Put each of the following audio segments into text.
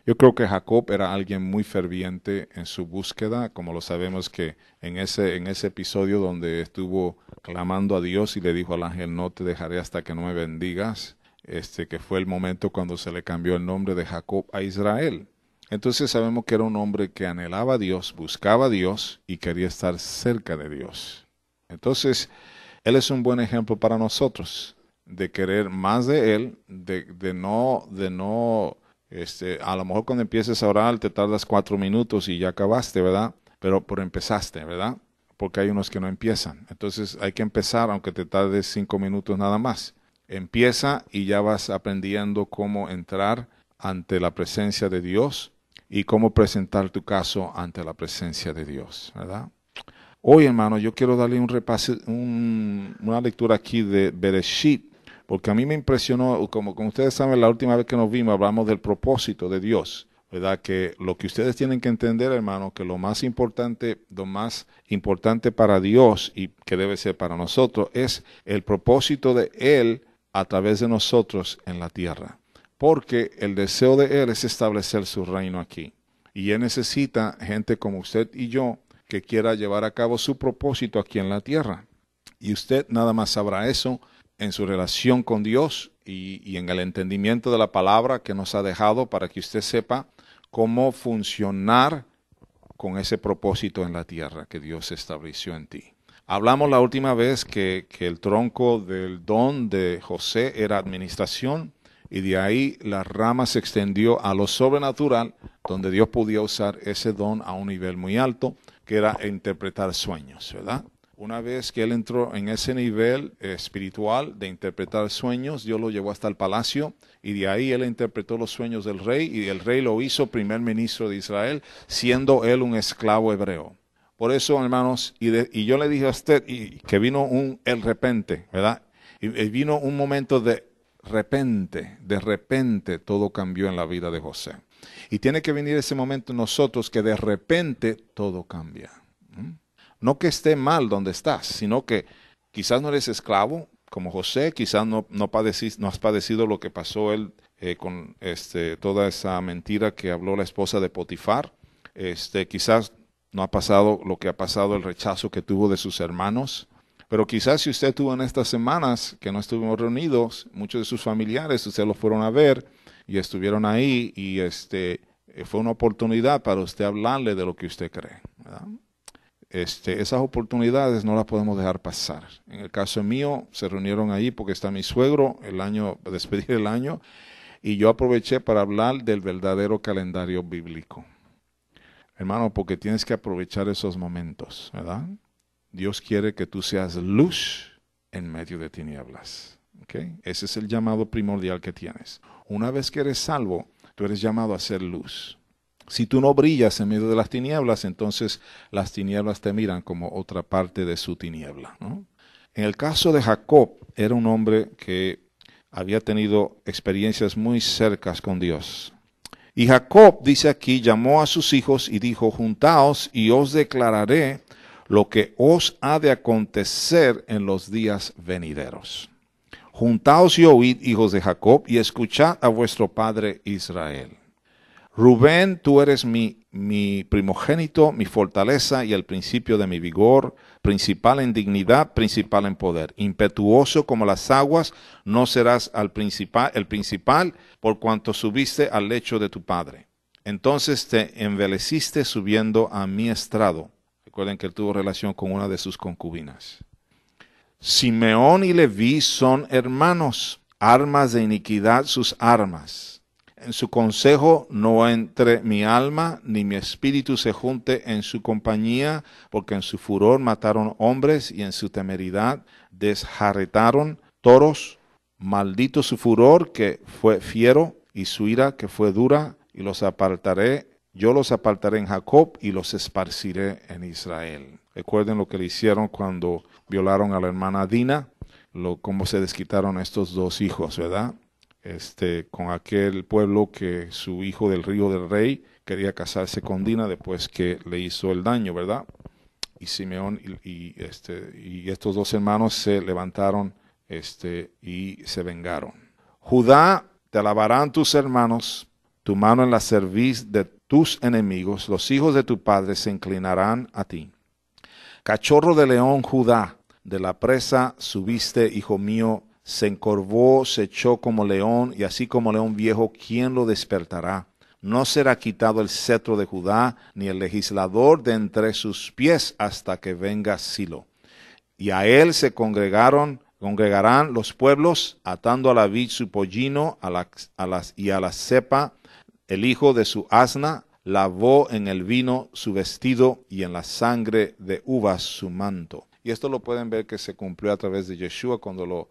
Yo creo que Jacob era alguien muy ferviente en su búsqueda, como lo sabemos que en ese episodio donde estuvo clamando a Dios y le dijo al ángel, no te dejaré hasta que no me bendigas, que fue el momento cuando se le cambió el nombre de Jacob a Israel. Entonces sabemos que era un hombre que anhelaba a Dios, buscaba a Dios y quería estar cerca de Dios. Entonces, él es un buen ejemplo para nosotros de querer más de él, a lo mejor cuando empieces a orar te tardas 4 minutos y ya acabaste, ¿verdad? Pero empezaste, ¿verdad? Porque hay unos que no empiezan. Entonces hay que empezar aunque te tardes 5 minutos nada más. Empieza y ya vas aprendiendo cómo entrar ante la presencia de Dios y cómo presentar tu caso ante la presencia de Dios, ¿verdad? Hoy, hermano, yo quiero darle un repaso, una lectura aquí de Bereshit, porque a mí me impresionó, como ustedes saben, la última vez que nos vimos hablamos del propósito de Dios, ¿verdad? Que lo que ustedes tienen que entender, hermano, que lo más importante para Dios y que debe ser para nosotros es el propósito de Él a través de nosotros en la tierra. Porque el deseo de Él es establecer su reino aquí. Y Él necesita gente como usted y yo que quiera llevar a cabo su propósito aquí en la tierra. Y usted nada más sabrá eso en su relación con Dios y en el entendimiento de la palabra que nos ha dejado para que usted sepa cómo funcionar con ese propósito en la tierra que Dios estableció en ti. Hablamos la última vez que el tronco del don de José era administración y de ahí la rama se extendió a lo sobrenatural, donde Dios podía usar ese don a un nivel muy alto, que era interpretar sueños, ¿verdad? Una vez que él entró en ese nivel espiritual de interpretar sueños, Dios lo llevó hasta el palacio y de ahí él interpretó los sueños del rey y el rey lo hizo primer ministro de Israel, siendo él un esclavo hebreo. Por eso, hermanos, y yo le dije a usted que vino el repente, ¿verdad? Y vino un momento de repente todo cambió en la vida de José. Y tiene que venir ese momento en nosotros que de repente todo cambia. No que esté mal donde estás, sino que quizás no eres esclavo como José, quizás no has padecido lo que pasó él con toda esa mentira que habló la esposa de Potifar. Quizás no ha pasado lo que ha pasado, el rechazo que tuvo de sus hermanos. Pero quizás si usted tuvo en estas semanas que no estuvimos reunidos, muchos de sus familiares, usted los fueron a ver y estuvieron ahí y fue una oportunidad para usted hablarle de lo que usted cree, ¿verdad? Esas oportunidades no las podemos dejar pasar. En el caso mío, se reunieron ahí porque está mi suegro, despedir el año, y yo aproveché para hablar del verdadero calendario bíblico. Hermano, porque tienes que aprovechar esos momentos, ¿verdad? Dios quiere que tú seas luz en medio de tinieblas. ¿Okay? Ese es el llamado primordial que tienes. Una vez que eres salvo, tú eres llamado a ser luz. Si tú no brillas en medio de las tinieblas, entonces las tinieblas te miran como otra parte de su tiniebla, ¿no? En el caso de Jacob, era un hombre que había tenido experiencias muy cercanas con Dios. Y Jacob, dice aquí, llamó a sus hijos y dijo, juntaos y os declararé lo que os ha de acontecer en los días venideros. Juntaos y oíd, hijos de Jacob, y escuchad a vuestro padre Israel. Rubén, tú eres mi primogénito, mi fortaleza y el principio de mi vigor, principal en dignidad, principal en poder. Impetuoso como las aguas, no serás el principal, por cuanto subiste al lecho de tu padre. Entonces te enveleciste subiendo a mi estrado. Recuerden que él tuvo relación con una de sus concubinas. Simeón y Leví son hermanos, armas de iniquidad sus armas. En su consejo no entre mi alma, ni mi espíritu se junte en su compañía, porque en su furor mataron hombres y en su temeridad desjarretaron toros. Maldito su furor que fue fiero y su ira que fue dura, y yo los apartaré en Jacob y los esparciré en Israel. Recuerden lo que le hicieron cuando violaron a la hermana Dina, cómo se desquitaron estos dos hijos, ¿verdad? Con aquel pueblo que su hijo del río del rey quería casarse con Dina después que le hizo el daño, ¿verdad? Y Simeón y estos dos hermanos se levantaron y se vengaron. Judá, te alabarán tus hermanos, tu mano en la cerviz de tus enemigos, los hijos de tu padre se inclinarán a ti. Cachorro de león, Judá, de la presa subiste, hijo mío, se encorvó, se echó como león, y así como león viejo, ¿quién lo despertará? No será quitado el cetro de Judá, ni el legislador de entre sus pies, hasta que venga Silo. Y a él se congregarán los pueblos, atando a la vid su pollino, y a la cepa el hijo de su asna, lavó en el vino su vestido, y en la sangre de uvas su manto. Y esto lo pueden ver que se cumplió a través de Yeshua cuando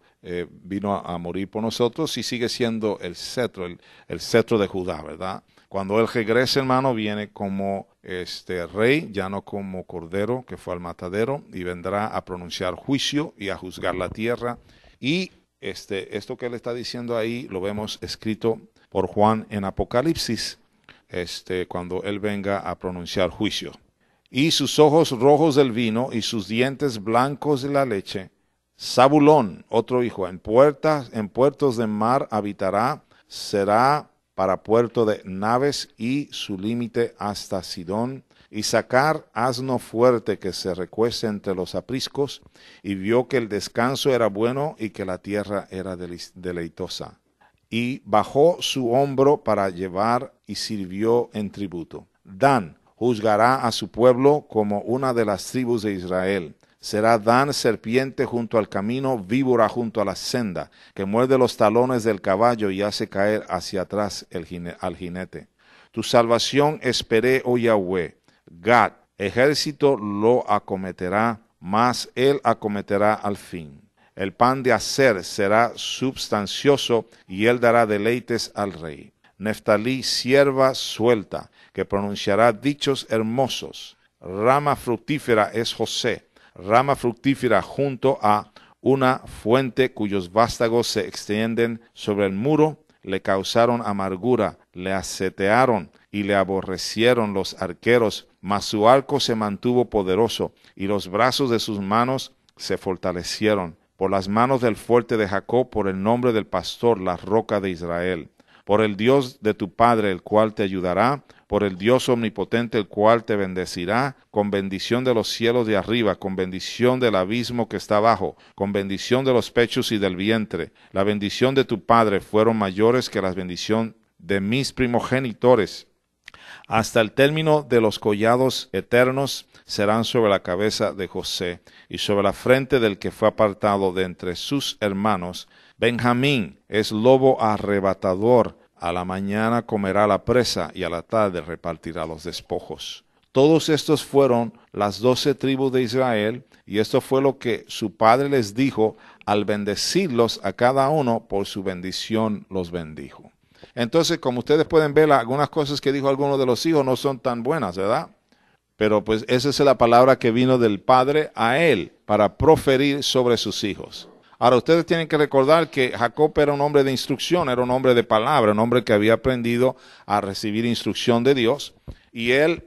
vino a morir por nosotros, y sigue siendo el cetro, el cetro de Judá, ¿verdad? Cuando él regrese, hermano, viene como rey, ya no como cordero que fue al matadero, y vendrá a pronunciar juicio y a juzgar la tierra. Y esto que él está diciendo ahí lo vemos escrito por Juan en Apocalipsis, cuando él venga a pronunciar juicio. Y sus ojos rojos del vino y sus dientes blancos de la leche. Zabulón, otro hijo, en puertos de mar habitará, será para puerto de naves, y su límite hasta Sidón. Y Sacar, asno fuerte que se recueste entre los apriscos, y vio que el descanso era bueno y que la tierra era deleitosa. Y bajó su hombro para llevar y sirvió en tributo. Dan juzgará a su pueblo como una de las tribus de Israel. Será Dan serpiente junto al camino, víbora junto a la senda, que muerde los talones del caballo y hace caer hacia atrás al jinete. Tu salvación esperé, oh Yahweh. Gad, ejército lo acometerá, mas él acometerá al fin. El pan de Aser será substancioso, y él dará deleites al rey. Neftalí, sierva suelta, que pronunciará dichos hermosos. Rama fructífera es José, rama fructífera junto a una fuente cuyos vástagos se extienden sobre el muro. Le causaron amargura, le asetearon y le aborrecieron los arqueros, mas su arco se mantuvo poderoso, y los brazos de sus manos se fortalecieron. Por las manos del fuerte de Jacob, por el nombre del pastor, la roca de Israel. Por el Dios de tu padre, el cual te ayudará, por el Dios omnipotente, el cual te bendecirá, con bendición de los cielos de arriba, con bendición del abismo que está abajo, con bendición de los pechos y del vientre. La bendición de tu padre fueron mayores que la bendición de mis primogenitores. Hasta el término de los collados eternos serán sobre la cabeza de José, y sobre la frente del que fue apartado de entre sus hermanos. Benjamín es lobo arrebatador, a la mañana comerá la presa, y a la tarde repartirá los despojos. Todos estos fueron las 12 tribus de Israel, y esto fue lo que su padre les dijo al bendecirlos a cada uno, por su bendición los bendijo. Entonces, como ustedes pueden ver, algunas cosas que dijo alguno de los hijos no son tan buenas, ¿verdad? Pero pues esa es la palabra que vino del padre a él para proferir sobre sus hijos. Ahora, ustedes tienen que recordar que Jacob era un hombre de instrucción, era un hombre de palabra, un hombre que había aprendido a recibir instrucción de Dios. Y él,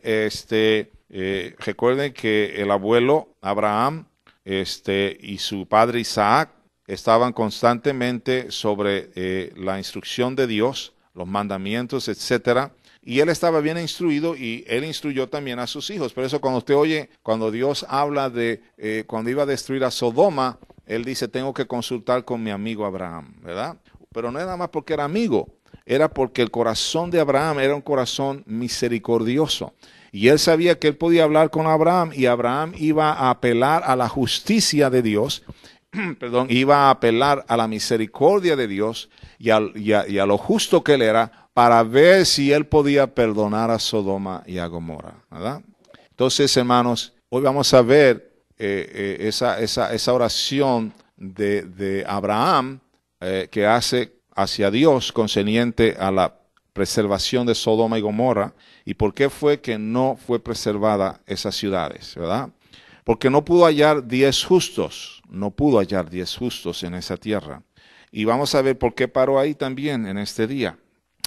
recuerden que el abuelo Abraham y su padre Isaac estaban constantemente sobre la instrucción de Dios, los mandamientos, etcétera. Y él estaba bien instruido, y él instruyó también a sus hijos. Por eso cuando usted oye, cuando Dios habla de cuando iba a destruir a Sodoma, él dice, tengo que consultar con mi amigo Abraham, ¿verdad? Pero no era nada más porque era amigo, era porque el corazón de Abraham era un corazón misericordioso. Y él sabía que él podía hablar con Abraham, y Abraham iba a apelar a la justicia de Dios, iba a apelar a la misericordia de Dios y a lo justo que él era, para ver si él podía perdonar a Sodoma y a Gomorra, ¿verdad? Entonces, hermanos, hoy vamos a ver esa oración de Abraham que hace hacia Dios concerniente a la preservación de Sodoma y Gomorra, y por qué fue que no fue preservada esas ciudades, ¿verdad? Porque no pudo hallar 10 justos, no pudo hallar 10 justos en esa tierra. Y vamos a ver por qué paró ahí también en este día,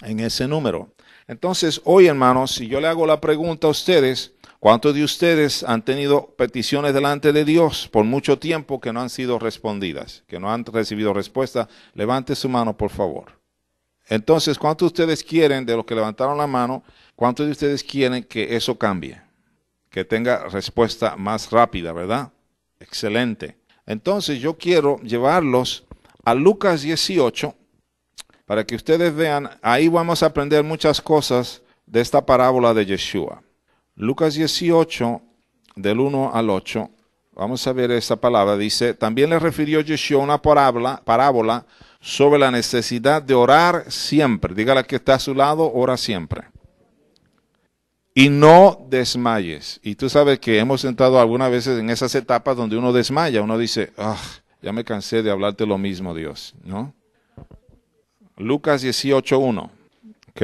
en ese número. Entonces, hoy, hermanos, si yo le hago la pregunta a ustedes, ¿cuántos de ustedes han tenido peticiones delante de Dios por mucho tiempo que no han sido respondidas, que no han recibido respuesta? Levante su mano, por favor. Entonces, ¿cuántos de ustedes quieren, de los que levantaron la mano, cuántos de ustedes quieren que eso cambie? Que tenga respuesta más rápida, ¿verdad? Excelente. Entonces, yo quiero llevarlos a Lucas 18 para que ustedes vean, ahí vamos a aprender muchas cosas de esta parábola de Yeshua. Lucas 18, del 1 al 8, vamos a ver esta palabra, dice, también le refirió Yeshua una parábola sobre la necesidad de orar siempre. Dígale que está a su lado, ora siempre. Y no desmayes. Y tú sabes que hemos entrado algunas veces en esas etapas donde uno desmaya, uno dice, ya me cansé de hablarte lo mismo, Dios, ¿no? Lucas 18:1, ¿ok?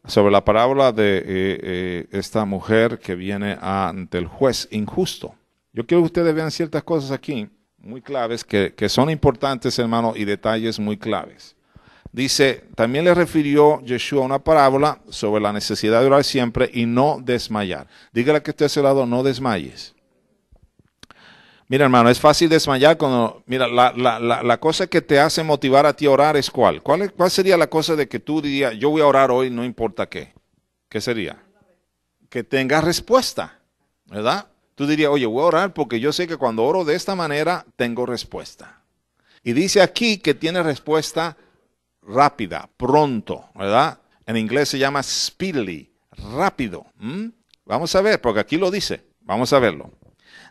Sobre la parábola de esta mujer que viene ante el juez injusto. Yo quiero que ustedes vean ciertas cosas aquí, muy claves, que son importantes, hermano, y detalles muy claves. Dice, también le refirió Yeshua una parábola sobre la necesidad de orar siempre y no desmayar. Dígale que esté a ese lado, no desmayes. Mira, hermano, es fácil desmayar cuando, mira, la cosa que te hace motivar a ti a orar es ¿cuál? ¿Cuál sería la cosa de que tú dirías, yo voy a orar hoy, no importa qué? ¿Qué sería? Que tengas respuesta, ¿verdad? Tú dirías, oye, voy a orar porque yo sé que cuando oro de esta manera, tengo respuesta. Y dice aquí que tiene respuesta rápida, pronto, ¿verdad? En inglés se llama speedily, rápido. Vamos a ver, porque aquí lo dice, vamos a verlo.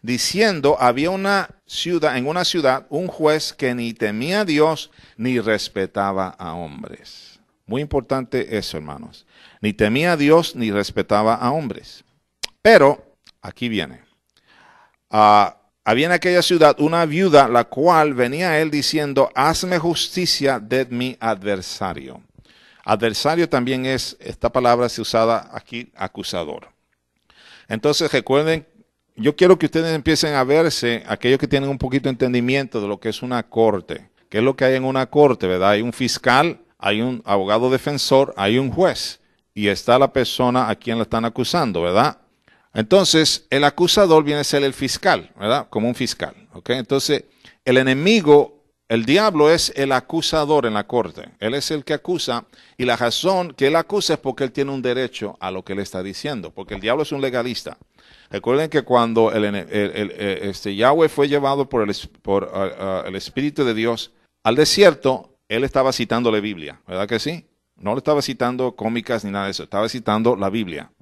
Diciendo, había en una ciudad, un juez que ni temía a Dios ni respetaba a hombres. Muy importante eso, hermanos. Ni temía a Dios ni respetaba a hombres. Pero, aquí viene. Había en aquella ciudad una viuda, la cual venía a él diciendo, hazme justicia de mi adversario. Adversario también es, esta palabra se usada aquí, acusador. Entonces recuerden, yo quiero que ustedes empiecen a verse, aquellos que tienen un poquito de entendimiento de lo que es una corte. ¿Qué es lo que hay en una corte, verdad? Hay un fiscal, hay un abogado defensor, hay un juez. Y está la persona a quien le están acusando, ¿verdad? Entonces, el acusador viene a ser el fiscal, ¿verdad? Como un fiscal, ¿ok? Entonces, el enemigo, el diablo es el acusador en la corte. Él es el que acusa y la razón que él acusa es porque él tiene un derecho a lo que él está diciendo, porque el diablo es un legalista. Recuerden que cuando Yahweh fue llevado por el Espíritu de Dios al desierto, él estaba citando la Biblia, ¿verdad que sí? No le estaba citando cómicas ni nada de eso, estaba citando la Biblia.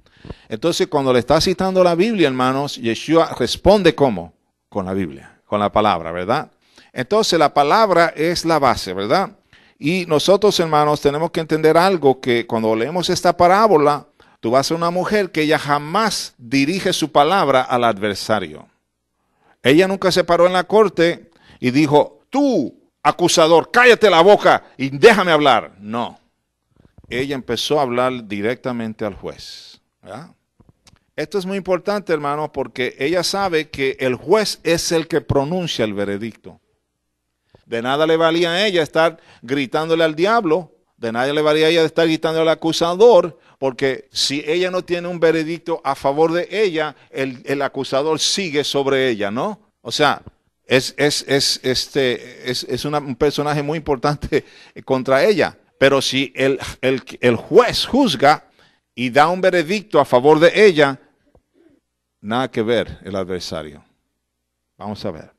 Entonces, cuando le está citando la Biblia, hermanos, Yeshua responde ¿cómo? Con la Biblia, con la palabra, ¿verdad? Entonces, la palabra es la base, ¿verdad? Y nosotros, hermanos, tenemos que entender algo, que cuando leemos esta parábola, tú vas a una mujer que ella jamás dirige su palabra al adversario. Ella nunca se paró en la corte y dijo, tú, acusador, cállate la boca y déjame hablar. No. Ella empezó a hablar directamente al juez, ¿verdad? Esto es muy importante, hermano, porque ella sabe que el juez es el que pronuncia el veredicto. De nada le valía a ella estar gritándole al diablo, de nada le valía a ella estar gritándole al acusador, porque si ella no tiene un veredicto a favor de ella, el acusador sigue sobre ella, ¿no? O sea, es un personaje muy importante contra ella. Pero si el juez juzga y da un veredicto a favor de ella, nada que ver el adversario. Vamos a ver.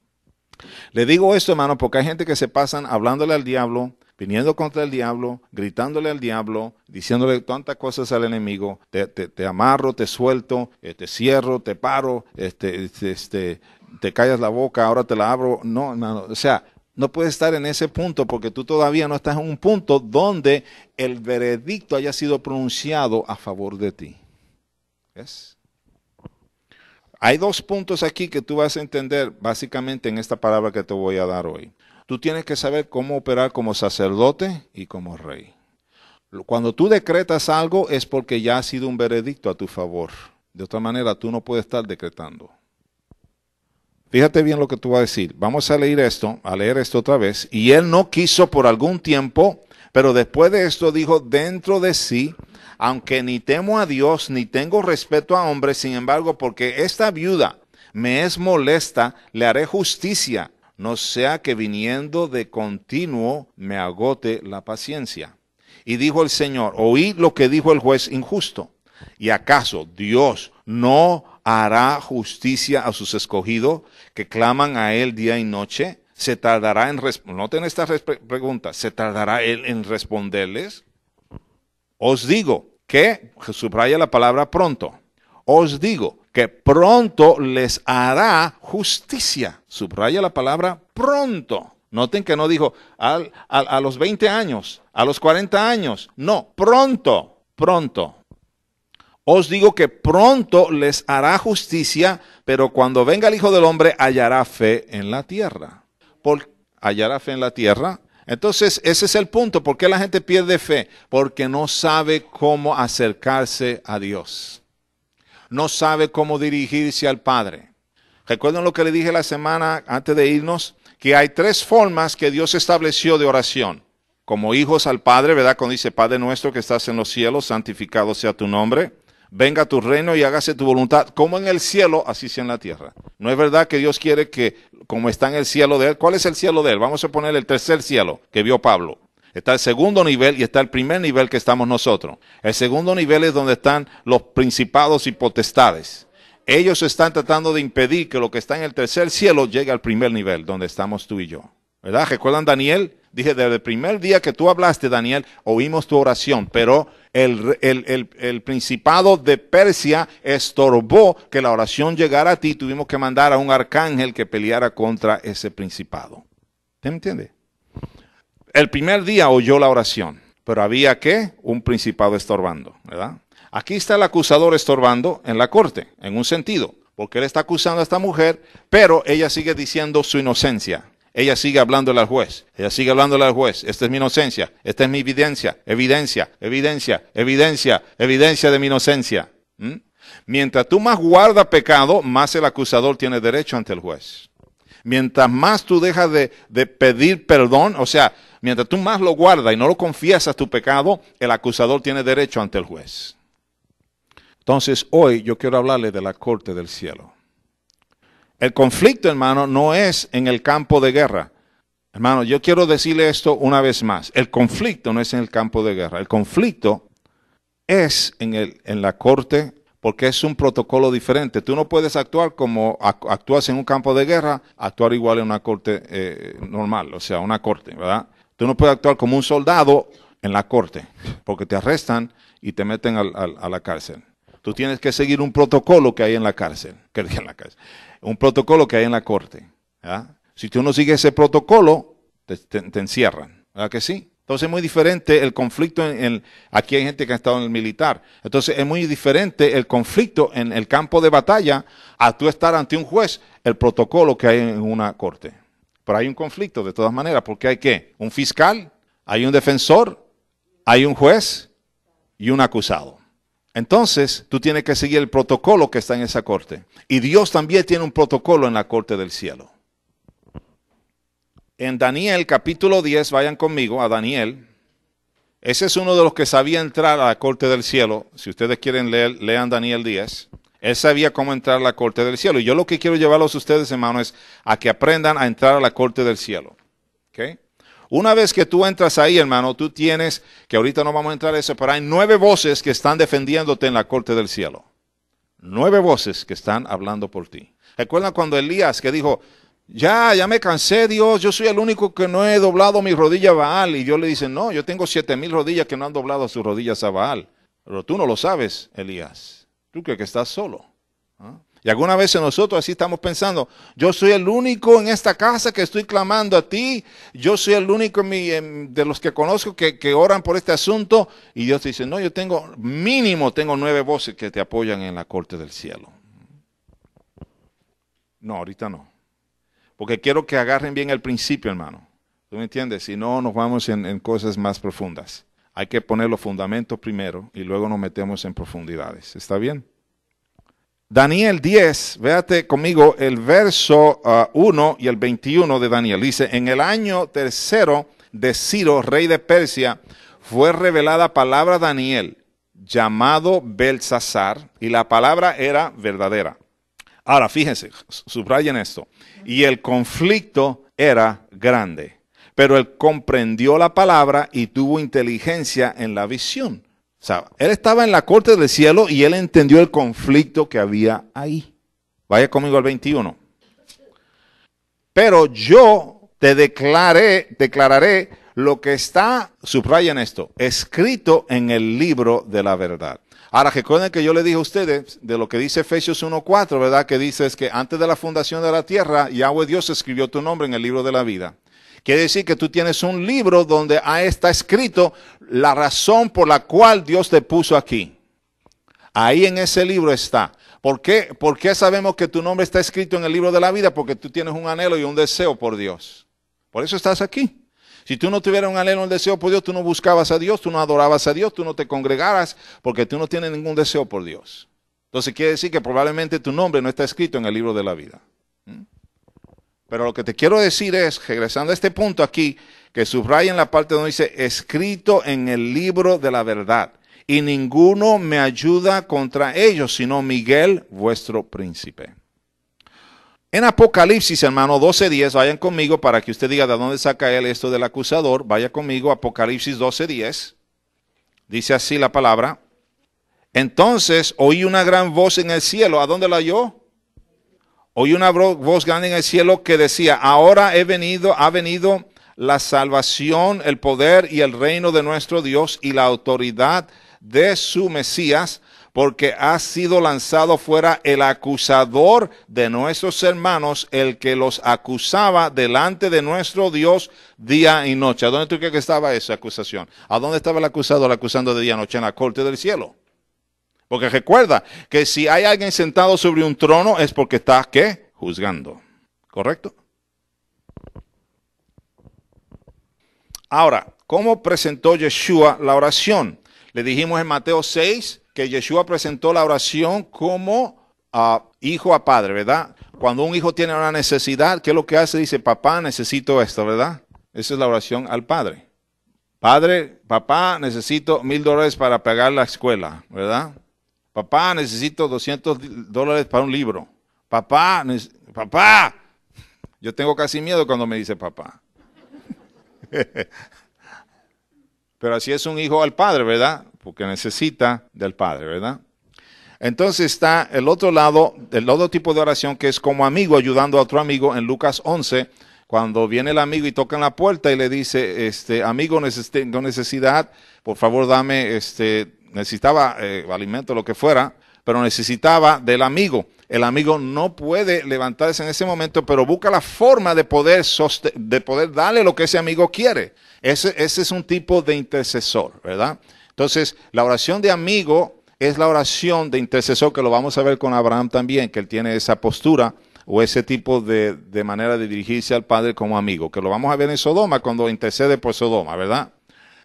Le digo esto, hermano, porque hay gente que se pasan hablándole al diablo, viniendo contra el diablo, gritándole al diablo, diciéndole tantas cosas al enemigo. Te amarro, te suelto, te cierro, te paro, te callas la boca, ahora te la abro. No, hermano, o sea, no puedes estar en ese punto porque tú todavía no estás en un punto donde el veredicto haya sido pronunciado a favor de ti. ¿Ves? Hay dos puntos aquí que tú vas a entender básicamente en esta palabra que te voy a dar hoy. Tú tienes que saber cómo operar como sacerdote y como rey. Cuando tú decretas algo es porque ya ha sido un veredicto a tu favor. De otra manera, tú no puedes estar decretando. Fíjate bien lo que tú vas a decir. Vamos a leer esto otra vez. Y él no quiso por algún tiempo, pero después de esto dijo dentro de sí, aunque ni temo a Dios, ni tengo respeto a hombres, sin embargo, porque esta viuda me es molesta, le haré justicia, no sea que viniendo de continuo me agote la paciencia. Y dijo el Señor, oí lo que dijo el juez injusto. ¿Y acaso Dios no hará justicia a sus escogidos que claman a Él día y noche? ¿Se tardará en noten esta pregunta, ¿se tardará Él en responderles? Os digo que, subraya la palabra pronto, os digo que pronto les hará justicia. Subraya la palabra pronto. Noten que no dijo a los 20 años, a los 40 años. No, pronto, pronto. Os digo que pronto les hará justicia, pero cuando venga el Hijo del Hombre hallará fe en la tierra. ¿Hallará fe en la tierra? Entonces, ese es el punto. ¿Por qué la gente pierde fe? Porque no sabe cómo acercarse a Dios. No sabe cómo dirigirse al Padre. ¿Recuerdan lo que le dije la semana antes de irnos? Que hay 3 formas que Dios estableció de oración. Como hijos al Padre, ¿verdad? Cuando dice, Padre nuestro que estás en los cielos, santificado sea tu nombre. Venga tu reino y hágase tu voluntad, como en el cielo, así sea en la tierra. No es verdad que Dios quiere que, como está en el cielo de Él, ¿cuál es el cielo de Él? Vamos a poner el tercer cielo que vio Pablo. Está el segundo nivel y está el primer nivel que estamos nosotros. El segundo nivel es donde están los principados y potestades. Ellos están tratando de impedir que lo que está en el tercer cielo llegue al primer nivel, donde estamos tú y yo. ¿Verdad? ¿Recuerdan Daniel? Dije, desde el primer día que tú hablaste, Daniel, oímos tu oración, pero el principado de Persia estorbó que la oración llegara a ti. Tuvimos que mandar a un arcángel que peleara contra ese principado. ¿Usted me entiende? El primer día oyó la oración, pero había ¿qué? Un principado estorbando, ¿verdad? Aquí está el acusador estorbando en la corte, en un sentido, porque él está acusando a esta mujer, pero ella sigue diciendo su inocencia. Ella sigue hablándole al juez. Ella sigue hablándole al juez. Esta es mi inocencia. Esta es mi evidencia. Evidencia, evidencia, evidencia, evidencia de mi inocencia. Mientras tú más guardas pecado, más el acusador tiene derecho ante el juez. Mientras más tú dejas de pedir perdón, o sea, mientras tú más lo guardas y no lo confiesas tu pecado, el acusador tiene derecho ante el juez. Entonces, hoy yo quiero hablarle de la corte del cielo. El conflicto, hermano, no es en el campo de guerra. Hermano, yo quiero decirle esto una vez más. El conflicto no es en el campo de guerra. El conflicto es en la corte porque es un protocolo diferente. Tú no puedes actuar como actúas en un campo de guerra, actuar igual en una corte normal, o sea, una corte, ¿verdad? Tú no puedes actuar como un soldado en la corte porque te arrestan y te meten a la cárcel. Tú tienes que seguir un protocolo que hay en la cárcel. Un protocolo que hay en la corte. ¿Verdad? Si tú no sigues ese protocolo, te encierran. ¿Verdad que sí? Entonces es muy diferente el conflicto. Aquí hay gente que ha estado en el militar. Entonces es muy diferente el conflicto en el campo de batalla a tú estar ante un juez, el protocolo que hay en una corte. Pero hay un conflicto de todas maneras, porque hay ¿qué? Un fiscal, hay un defensor, hay un juez y un acusado. Entonces, tú tienes que seguir el protocolo que está en esa corte. Y Dios también tiene un protocolo en la corte del cielo. En Daniel capítulo 10, vayan conmigo a Daniel. Ese es uno de los que sabía entrar a la corte del cielo. Si ustedes quieren leer, lean Daniel 10. Él sabía cómo entrar a la corte del cielo. Y yo lo que quiero llevarlos a ustedes, hermanos, es a que aprendan a entrar a la corte del cielo. ¿Ok? Una vez que tú entras ahí, hermano, tú tienes, que ahorita no vamos a entrar a eso, pero hay 9 voces que están defendiéndote en la corte del cielo. 9 voces que están hablando por ti. ¿Recuerdan cuando Elías que dijo, ya me cansé, Dios, yo soy el único que no he doblado mi rodilla a Baal? Y Dios le dice, no, yo tengo 7,000 rodillas que no han doblado sus rodillas a Baal. Pero tú no lo sabes, Elías. Tú crees que estás solo. ¿Ah? Y alguna vez nosotros así estamos pensando, yo soy el único en esta casa que estoy clamando a ti, yo soy el único de los que conozco que oran por este asunto, y Dios te dice, no, yo tengo 9 voces que te apoyan en la corte del cielo. No, ahorita no, porque quiero que agarren bien el principio, hermano, ¿tú me entiendes? Si no, nos vamos en cosas más profundas. Hay que poner los fundamentos primero y luego nos metemos en profundidades, ¿está bien? Daniel 10, véate conmigo el verso 1 y el 21 de Daniel. Dice, en el año tercero de Ciro, rey de Persia, fue revelada palabra a Daniel, llamado Belsasar, y la palabra era verdadera. Ahora, fíjense, subrayen esto. Y el conflicto era grande. pero él comprendió la palabra y tuvo inteligencia en la visión. O sea, él estaba en la corte del cielo y él entendió el conflicto que había ahí. Vaya conmigo al 21. Pero yo te declararé lo que está, subrayen esto, escrito en el libro de la verdad. Ahora, recuerden que yo le dije a ustedes de lo que dice Efesios 1:4, ¿verdad? Que dice es que antes de la fundación de la tierra, Yahweh Dios escribió tu nombre en el libro de la vida. Quiere decir que tú tienes un libro donde está escrito la razón por la cual Dios te puso aquí. Ahí en ese libro está. ¿Por qué sabemos que tu nombre está escrito en el libro de la vida? Porque tú tienes un anhelo y un deseo por Dios. Por eso estás aquí. Si tú no tuvieras un anhelo y un deseo por Dios, tú no buscabas a Dios, tú no adorabas a Dios, tú no te congregaras porque tú no tienes ningún deseo por Dios. Entonces quiere decir que probablemente tu nombre no está escrito en el libro de la vida. Pero lo que te quiero decir es, regresando a este punto aquí, que subrayen la parte donde dice, escrito en el libro de la verdad. Y ninguno me ayuda contra ellos, sino Miguel, vuestro príncipe. En Apocalipsis, hermano, 12:10, vayan conmigo para que usted diga de dónde saca él esto del acusador. Vaya conmigo, Apocalipsis 12:10. Dice así la palabra. Entonces oí una gran voz en el cielo. ¿A dónde la oyó? Oí una voz grande en el cielo que decía, ahora ha venido la salvación, el poder y el reino de nuestro Dios y la autoridad de su Mesías, porque ha sido lanzado fuera el acusador de nuestros hermanos, el que los acusaba delante de nuestro Dios día y noche. ¿A dónde tú crees que estaba esa acusación? ¿A dónde estaba el acusador acusando de día y noche? En la corte del cielo. Porque recuerda que si hay alguien sentado sobre un trono es porque está, ¿qué? Juzgando. ¿Correcto? Ahora, ¿cómo presentó Yeshua la oración? Le dijimos en Mateo 6 que Yeshua presentó la oración como hijo a padre, ¿verdad? Cuando un hijo tiene una necesidad, ¿qué es lo que hace? Dice, papá, necesito esto, ¿verdad? Esa es la oración al padre. Padre, papá, necesito $1,000 para pagar la escuela, ¿verdad? Papá, necesito $200 para un libro. Papá, yo tengo casi miedo cuando me dice papá. Pero así es un hijo al padre, ¿verdad? Porque necesita del padre, ¿verdad? Entonces está el otro lado, el otro tipo de oración que es como amigo ayudando a otro amigo en Lucas 11, cuando viene el amigo y toca en la puerta y le dice, amigo, tengo necesidad, por favor dame, necesitaba alimento, lo que fuera, pero necesitaba del amigo. El amigo no puede levantarse en ese momento, pero busca la forma de poder darle lo que ese amigo quiere. Ese es un tipo de intercesor, ¿verdad? Entonces, la oración de amigo es la oración de intercesor, que lo vamos a ver con Abraham también, que él tiene esa postura o ese tipo de manera de dirigirse al Padre como amigo, que lo vamos a ver en Sodoma cuando intercede por Sodoma, ¿verdad?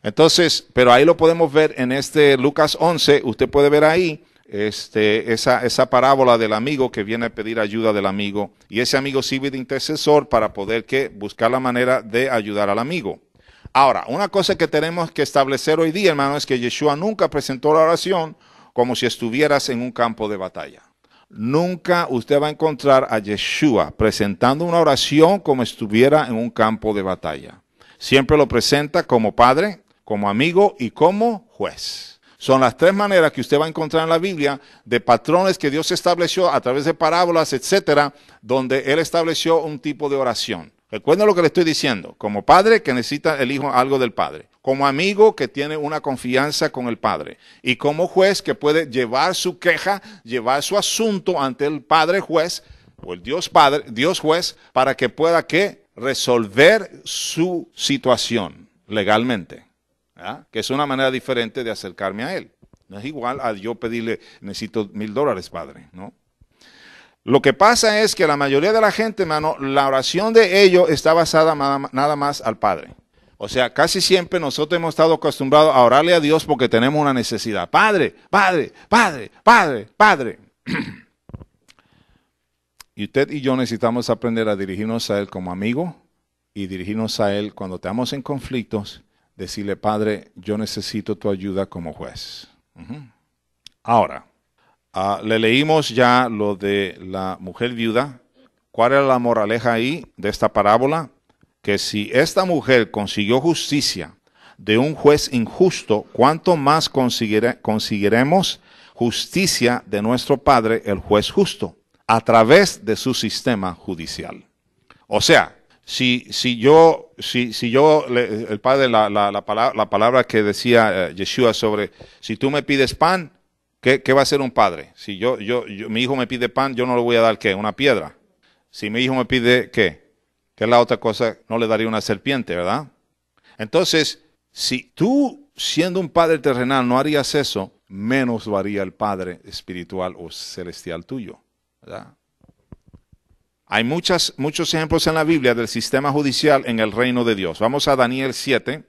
Entonces, pero ahí lo podemos ver en Lucas 11, usted puede ver ahí esa parábola del amigo que viene a pedir ayuda del amigo, y ese amigo sirve de intercesor para poder buscar la manera de ayudar al amigo. Ahora, una cosa que tenemos que establecer hoy día, hermano, es que Yeshua nunca presentó la oración como si estuvieras en un campo de batalla. Nunca usted va a encontrar a Yeshua presentando una oración como estuviera en un campo de batalla. Siempre lo presenta como padre, como amigo y como juez. Son las tres maneras que usted va a encontrar en la Biblia de patrones que Dios estableció a través de parábolas, etcétera, donde Él estableció un tipo de oración. Recuerden lo que le estoy diciendo. Como padre que necesita el hijo algo del padre. Como amigo que tiene una confianza con el padre. Y como juez que puede llevar su queja, llevar su asunto ante el padre juez o el Dios juez para que pueda resolver su situación legalmente. ¿Ah? Que es una manera diferente de acercarme a él. No es igual a yo pedirle, necesito $1,000, padre, ¿no? Lo que pasa es que la mayoría de la gente, hermano, la oración de ellos está basada nada más al Padre. O sea, casi siempre nosotros hemos estado acostumbrados a orarle a Dios porque tenemos una necesidad. Padre, Padre, Padre, Padre, Padre. Y usted y yo necesitamos aprender a dirigirnos a Él como amigo y dirigirnos a Él cuando estamos en conflictos. Decirle, Padre, yo necesito tu ayuda como juez. Ahora, le leímos ya lo de la mujer viuda. ¿Cuál era la moraleja ahí de esta parábola? que si esta mujer consiguió justicia de un juez injusto, ¿cuánto más conseguiremos justicia de nuestro Padre, el juez justo, a través de su sistema judicial? O sea, si yo, el Padre, la palabra que decía Yeshua sobre, si tú me pides pan, ¿qué va a hacer un padre? Si mi hijo me pide pan, yo no le voy a dar, ¿qué? Una piedra. Si mi hijo me pide, ¿qué? ¿Qué es la otra cosa? No le daría una serpiente, ¿verdad? Entonces, si tú, siendo un padre terrenal, no harías eso, menos lo haría el Padre espiritual o celestial tuyo, ¿verdad? Hay muchos ejemplos en la Biblia del sistema judicial en el reino de Dios. Vamos a Daniel 7,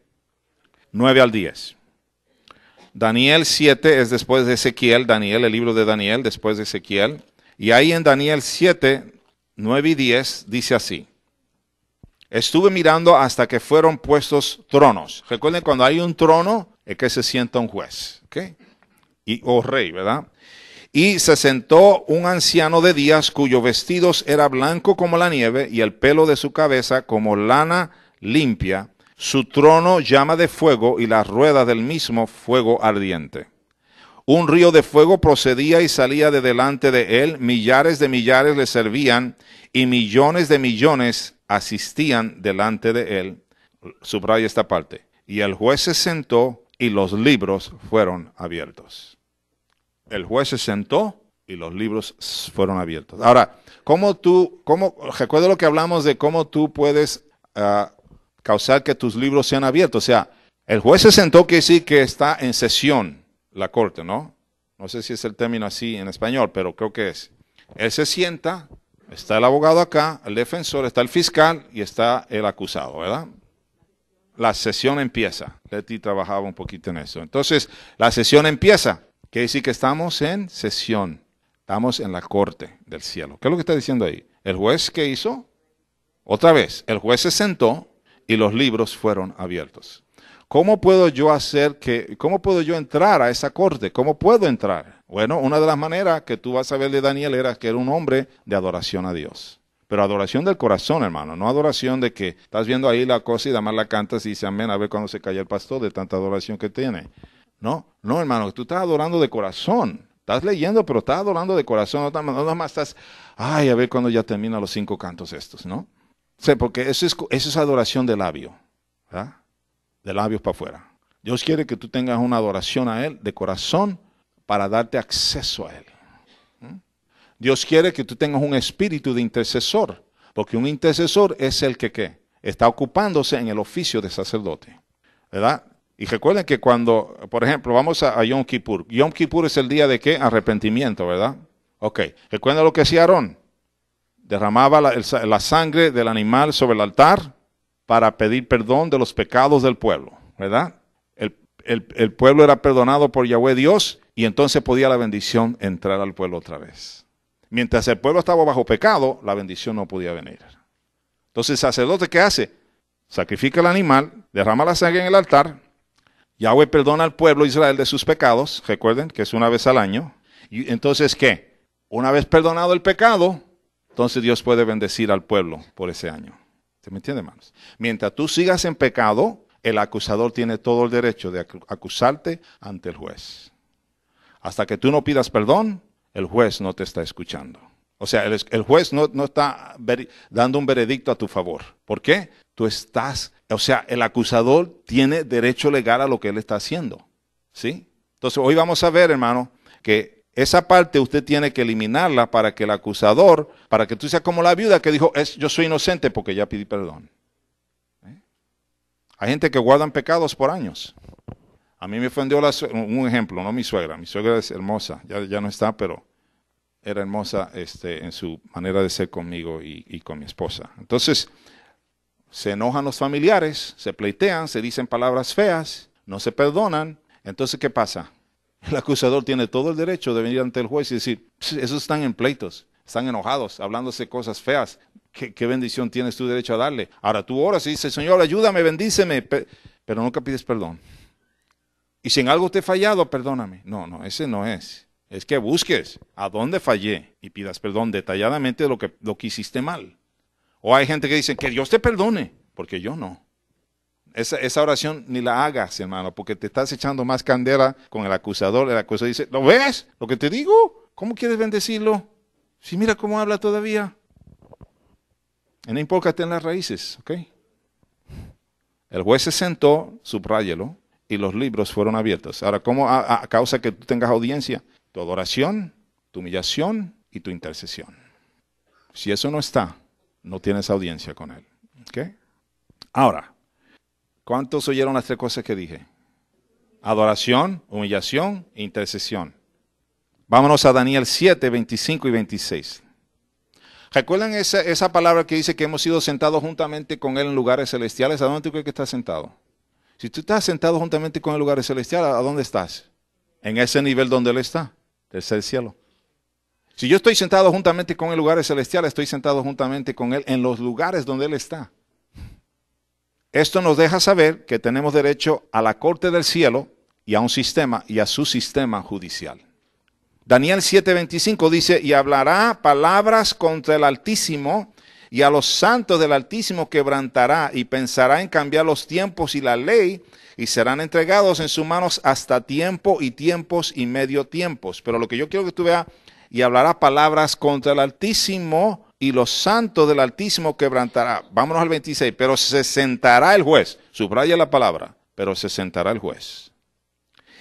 9 al 10. Daniel 7 es después de Ezequiel, el libro de Daniel, después de Ezequiel. Y ahí en Daniel 7, 9 y 10 dice así. Estuve mirando hasta que fueron puestos tronos. Recuerden, cuando hay un trono, es que se sienta un juez, ¿ok? O rey, ¿verdad? Y se sentó un anciano de días cuyo vestidos era blanco como la nieve y el pelo de su cabeza como lana limpia. Su trono llama de fuego y las ruedas del mismo fuego ardiente. Un río de fuego procedía y salía de delante de él. Millares de millares le servían y millones de millones asistían delante de él. Subraya esta parte. Y el juez se sentó y los libros fueron abiertos. El juez se sentó y los libros fueron abiertos. Ahora, recuerda lo que hablamos de cómo tú puedes causar que tus libros sean abiertos? O sea, el juez se sentó, quiere decir que está en sesión la corte, ¿no? No sé si es el término así en español, pero creo que es. Él se sienta, está el abogado acá, el defensor, está el fiscal y está el acusado, ¿verdad? La sesión empieza. Leti trabajaba un poquito en eso. Entonces, la sesión empieza. Quiere decir que estamos en sesión. Estamos en la corte del cielo. ¿Qué es lo que está diciendo ahí? ¿El juez qué hizo? Otra vez, el juez se sentó y los libros fueron abiertos. ¿Cómo puedo yo entrar a esa corte? ¿Cómo puedo entrar? Bueno, una de las maneras que tú vas a ver de Daniel era que era un hombre de adoración a Dios. Pero adoración del corazón, hermano, no adoración de que estás viendo ahí la cosa y además la cantas y dices amén, a ver cuando se calla el pastor de tanta adoración que tiene. No, hermano, tú estás adorando de corazón. Estás leyendo, pero estás adorando de corazón. No nada más estás, a ver cuando ya termina los 5 cantos estos, ¿no? O sea, porque eso es adoración de labio, ¿verdad? De labios para afuera. Dios quiere que tú tengas una adoración a Él de corazón para darte acceso a Él. Dios quiere que tú tengas un espíritu de intercesor, porque un intercesor es el que ¿qué? Está ocupándose en el oficio de sacerdote, ¿verdad? Y recuerden que cuando, por ejemplo, vamos a Yom Kippur. Yom Kippur es el día de ¿qué? Arrepentimiento, ¿verdad? Ok. ¿Recuerdan lo que hacía Aarón? Derramaba la sangre del animal sobre el altar para pedir perdón de los pecados del pueblo, ¿verdad? El pueblo era perdonado por Yahweh Dios y entonces podía la bendición entrar al pueblo otra vez. Mientras el pueblo estaba bajo pecado, la bendición no podía venir. Entonces el sacerdote, ¿qué hace? Sacrifica el animal, derrama la sangre en el altar. Yahweh perdona al pueblo de Israel de sus pecados, recuerden que es una vez al año. Y entonces, ¿qué? Una vez perdonado el pecado, entonces Dios puede bendecir al pueblo por ese año. ¿Se me entiende, hermanos? Mientras tú sigas en pecado, el acusador tiene todo el derecho de acusarte ante el juez. Hasta que tú no pidas perdón, el juez no te está escuchando. O sea, el juez no está dando un veredicto a tu favor. ¿Por qué? El acusador tiene derecho legal a lo que él está haciendo. ¿Sí? Entonces, hoy vamos a ver, hermano, que esa parte usted tiene que eliminarla para que el acusador, para que tú seas como la viuda que dijo, yo soy inocente porque ya pedí perdón. Hay gente que guardan pecados por años. A mí me ofendió un ejemplo, no mi suegra. Mi suegra es hermosa, ya no está, pero era hermosa en su manera de ser conmigo y con mi esposa. Entonces, se enojan los familiares, se pleitean, se dicen palabras feas, no se perdonan. Entonces, ¿qué pasa? El acusador tiene todo el derecho de venir ante el juez y decir, esos están en pleitos, están enojados, hablándose cosas feas. ¿Qué bendición tienes tú derecho a darle? Ahora tú oras y dices, Señor, ayúdame, bendíceme, pero nunca pides perdón. Y si en algo te he fallado, perdóname. No, ese no es. Es que busques a dónde fallé y pidas perdón detalladamente de lo que hiciste mal. O hay gente que dice, que Dios te perdone. porque yo no. Esa oración ni la hagas, hermano, porque te estás echando más candela con el acusador. El acusador dice, ¿lo ves? ¿Lo que te digo? ¿Cómo quieres bendecirlo? Si mira cómo habla todavía. Y no importa que esté en las raíces, ¿ok? El juez se sentó, subráyelo, y los libros fueron abiertos. Ahora, ¿cómo a causa que tú tengas audiencia? Tu adoración, tu humillación y tu intercesión. Si eso no está, no tienes audiencia con él. ¿Ok? Ahora, ¿cuántos oyeron las tres cosas que dije? Adoración, humillación e intercesión. Vámonos a Daniel 7, 25 y 26. ¿Recuerdan esa palabra que dice que hemos sido sentados juntamente con Él en lugares celestiales? ¿A dónde tú crees que estás sentado? Si tú estás sentado juntamente con Él en lugares celestiales, ¿a dónde estás? En ese nivel donde Él está, tercer cielo. Si yo estoy sentado juntamente con Él en lugares celestiales, estoy sentado juntamente con Él en los lugares donde Él está. Esto nos deja saber que tenemos derecho a la corte del cielo y a un sistema y a su sistema judicial. Daniel 7:25 dice, y hablará palabras contra el Altísimo, y a los santos del Altísimo quebrantará, y pensará en cambiar los tiempos y la ley, y serán entregados en sus manos hasta tiempo y tiempos y medio tiempos. Pero lo que yo quiero que tú veas, y hablará palabras contra el Altísimo, y los santos del Altísimo quebrantará. Vámonos al 26, pero se sentará el juez. Subraya la palabra, pero se sentará el juez.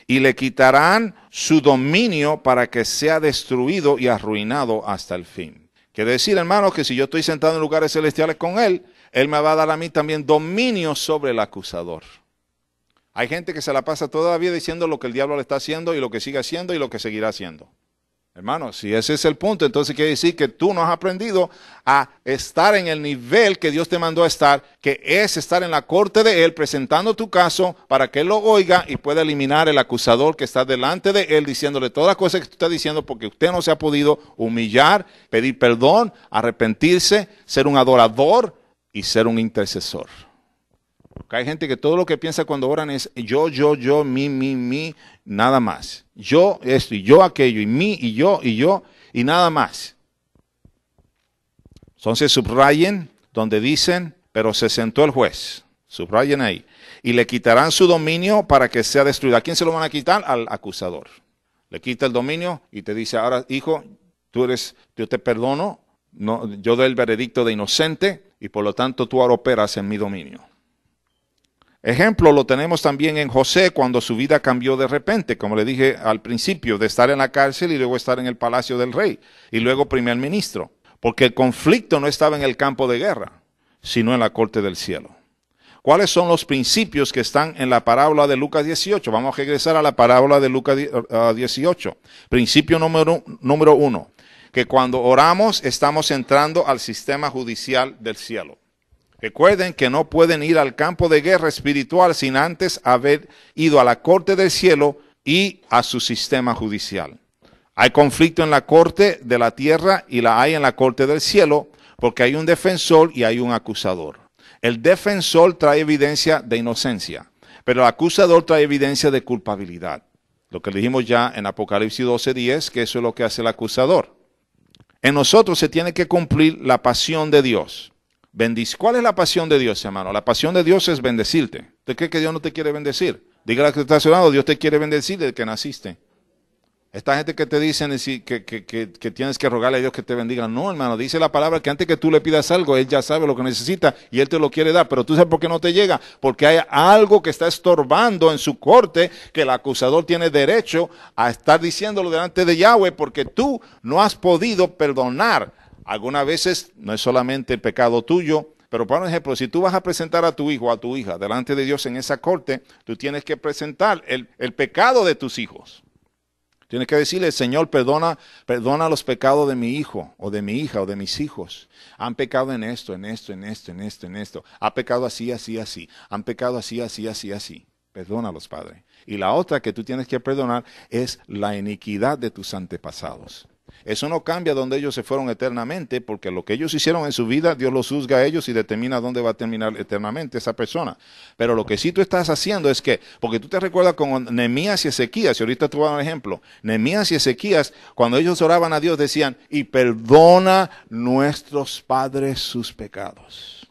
Y le quitarán su dominio para que sea destruido y arruinado hasta el fin. Quiere decir, hermanos, que si yo estoy sentado en lugares celestiales con Él, Él me va a dar a mí también dominio sobre el acusador. Hay gente que se la pasa toda la vida diciendo lo que el diablo le está haciendo y lo que sigue haciendo y lo que seguirá haciendo. Hermanos, si ese es el punto, entonces quiere decir que tú no has aprendido a estar en el nivel que Dios te mandó a estar, que es estar en la corte de Él, presentando tu caso para que Él lo oiga y pueda eliminar el acusador que está delante de Él, diciéndole todas las cosas que tú estás diciendo porque usted no se ha podido humillar, pedir perdón, arrepentirse, ser un adorador y ser un intercesor. Porque hay gente que todo lo que piensa cuando oran es yo, mi, nada más. Yo esto y yo aquello, y mí y yo, y nada más. Entonces subrayen donde dicen, pero se sentó el juez. Subrayen ahí. Y le quitarán su dominio para que sea destruido. ¿A quién se lo van a quitar? Al acusador. Le quita el dominio y te dice, ahora hijo, yo te perdono, no, yo doy el veredicto de inocente y por lo tanto tú ahora operas en mi dominio. Ejemplo lo tenemos también en José cuando su vida cambió de repente, como le dije al principio, de estar en la cárcel y luego estar en el palacio del rey y luego primer ministro, porque el conflicto no estaba en el campo de guerra, sino en la corte del cielo. ¿Cuáles son los principios que están en la parábola de Lucas 18? Vamos a regresar a la parábola de Lucas 18. Principio número 1, que cuando oramos estamos entrando al sistema judicial del cielo. Recuerden que no pueden ir al campo de guerra espiritual sin antes haber ido a la corte del cielo y a su sistema judicial. Hay conflicto en la corte de la tierra y la hay en la corte del cielo porque hay un defensor y hay un acusador. El defensor trae evidencia de inocencia, pero el acusador trae evidencia de culpabilidad. Lo que dijimos ya en Apocalipsis 12:10, que eso es lo que hace el acusador. En nosotros se tiene que cumplir la pasión de Dios. ¿Cuál es la pasión de Dios, hermano? La pasión de Dios es bendecirte. ¿Usted cree que Dios no te quiere bendecir? Dígale que estás orando, Dios te quiere bendecir desde que naciste. Esta gente que te dicen que tienes que rogarle a Dios que te bendiga. No, hermano, dice la palabra que antes que tú le pidas algo, Él ya sabe lo que necesita y Él te lo quiere dar. Pero tú sabes por qué no te llega. Porque hay algo que está estorbando en su corte que el acusador tiene derecho a estar diciéndolo delante de Yahweh porque tú no has podido perdonar. Algunas veces no es solamente el pecado tuyo, pero por ejemplo, si tú vas a presentar a tu hijo o a tu hija delante de Dios en esa corte, tú tienes que presentar el pecado de tus hijos. Tienes que decirle, Señor, perdona los pecados de mi hijo o de mi hija o de mis hijos. Han pecado en esto. Ha pecado así. Han pecado así. Perdónalos, Padre. Y la otra que tú tienes que perdonar es la iniquidad de tus antepasados. Eso no cambia donde ellos se fueron eternamente, porque lo que ellos hicieron en su vida, Dios los juzga a ellos y determina dónde va a terminar eternamente esa persona. Pero lo que sí tú estás haciendo es que, porque tú te recuerdas con Nehemías y Ezequías, y ahorita te voy a dar un ejemplo. Nehemías y Ezequías, cuando ellos oraban a Dios, decían, y perdona nuestros padres sus pecados.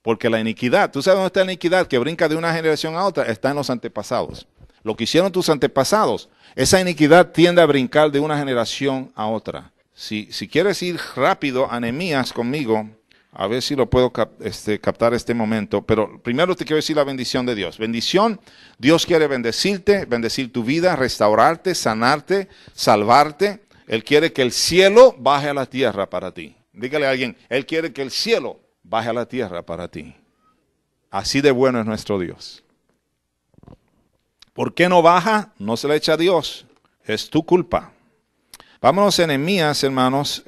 Porque la iniquidad, ¿tú sabes dónde está la iniquidad que brinca de una generación a otra? Está en los antepasados. Lo que hicieron tus antepasados, esa iniquidad tiende a brincar de una generación a otra. Si quieres ir rápido a Nehemías conmigo, a ver si lo puedo captar este momento, pero primero te quiero decir la bendición de Dios. Bendición, Dios quiere bendecirte, bendecir tu vida, restaurarte, sanarte, salvarte. Él quiere que el cielo baje a la tierra para ti. Dígale a alguien, Él quiere que el cielo baje a la tierra para ti. Así de bueno es nuestro Dios. ¿Por qué no baja? No se le echa a Dios. Es tu culpa. Vámonos a Nehemías, hermanos.